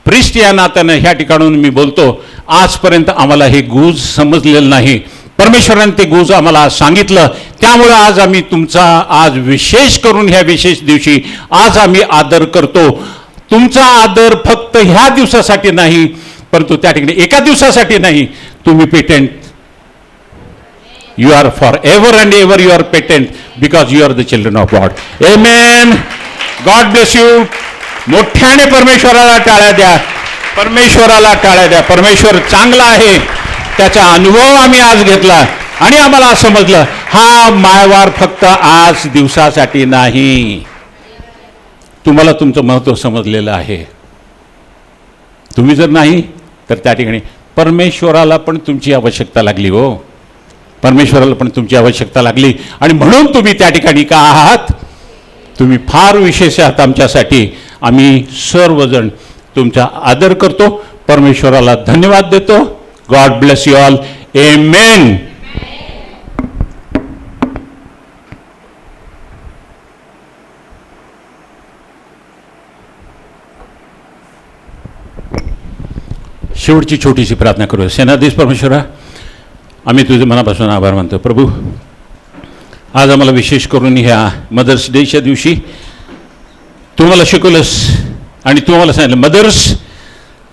प्रिस्ट या नात्यानं ह्या ठिकाणून मी बोलतो, आजपर्यंत आम्हाला हे गुज समजलेलं नाही. परमेश्वराने ते गुज आम्हाला सांगितलं. त्यामुळे आज आम्ही तुमचा आज विशेष करून ह्या विशेष दिवशी आज आम्ही आदर करतो. तुमचा आदर फक्त ह्या दिवसासाठी नाही, परंतु त्या ठिकाणी एका दिवसासाठी नाही. तुम्ही patent. You are forever and ever you are patent because you are the children of God. Amen. God bless you. मोठ्याने परमेश्वराला टाळ्या द्या. परमेश्वराला टाळ्या द्या. परमेश्वर चांगला आहे. त्याचा अनुभव आम्ही आज घेतला आणि आम्हाला समजलं, हा मायवार फक्त आज दिवसासाठी नाही. तुम्हाला तुमचं महत्त्व समजलेलं आहे. तुम्ही जर नाही तर त्या ठिकाणी परमेश्वराला पण तुमची आवश्यकता लागली हो. परमेश्वराला पण तुमची आवश्यकता लागली आणि म्हणून तुम्ही त्या ठिकाणी का आहात? तुम्ही फार विशेष आहात आमच्यासाठी. आम्ही सर्वजण तुमचा आदर करतो. परमेश्वराला धन्यवाद देतो. God bless you all. Amen. शेवटची छोटीशी प्रार्थना करूया. सेनाधीश परमेश्वरा, आम्ही तुझे मनापासून आभार मानतो. प्रभू, आज आम्हाला विशेष करून ह्या मदर्स डेच्या दिवशी तुम्हाला शिकवलंस आणि तुम्हाला सांगितलं, mothers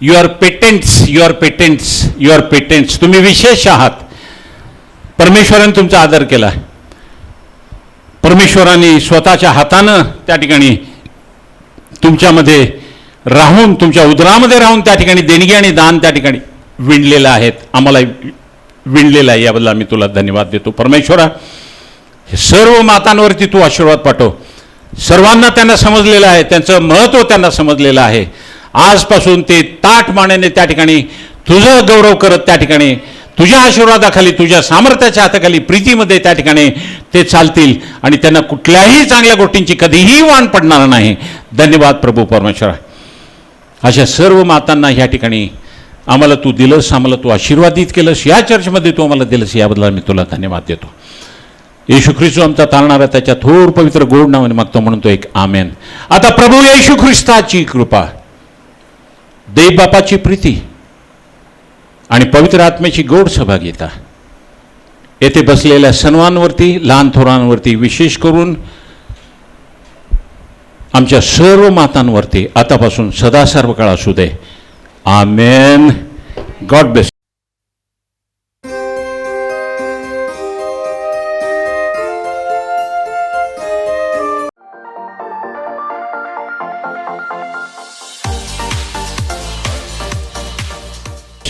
you are patents, you are patents, you are patents. तुम्ही विशेष आहात. परमेश्वराने तुमचा आदर केला. परमेश्वराने स्वतःच्या हातानं त्या ठिकाणी तुमच्यामध्ये राहून, तुमच्या उदरामध्ये राहून त्या ठिकाणी देणगी आणि दान त्या ठिकाणी विणलेलं आहेत. आम्हाला विणलेलं आहे. याबद्दल आम्ही तुला धन्यवाद देतो. परमेश्वरा, हे सर्व मातांवरती तू आशीर्वाद पाठव. सर्वांना त्यांना समजलेलं आहे, त्यांचं महत्त्व त्यांना समजलेलं आहे आजपासून ते ताठ मानेने त्या ठिकाणी तुझं गौरव करत त्या ठिकाणी तुझ्या आशीर्वादाखाली, तुझ्या सामर्थ्याच्या हाताखाली, प्रीतीमध्ये त्या ठिकाणी ते चालतील आणि त्यांना कुठल्याही चांगल्या गोष्टींची कधीही वाण पडणार नाही. धन्यवाद प्रभू परमेश्वरा. अशा सर्व मातांना ह्या ठिकाणी आम्हाला तू दिलंस, आम्हाला तू आशीर्वादित केलंस, या चर्चमध्ये तू आम्हाला दिलंस, याबद्दल मी तुला धन्यवाद देतो. येशू ख्रिस्त आमचा तारणारा त्याच्या थोर पवित्र गोड नावाने मागतो म्हणतो एक आमेन. आता प्रभू येशू ख्रिस्ताची कृपा, देव बापाची प्रीती आणि पवित्र आत्म्याची गोड सहभागिता येथे बसलेल्या सर्वांवरती, लहान थोरांवरती, विशेष करून आमच्या सर्व मातांवरती आतापासून सदा सर्व काळ असू दे. आमेन. God bless.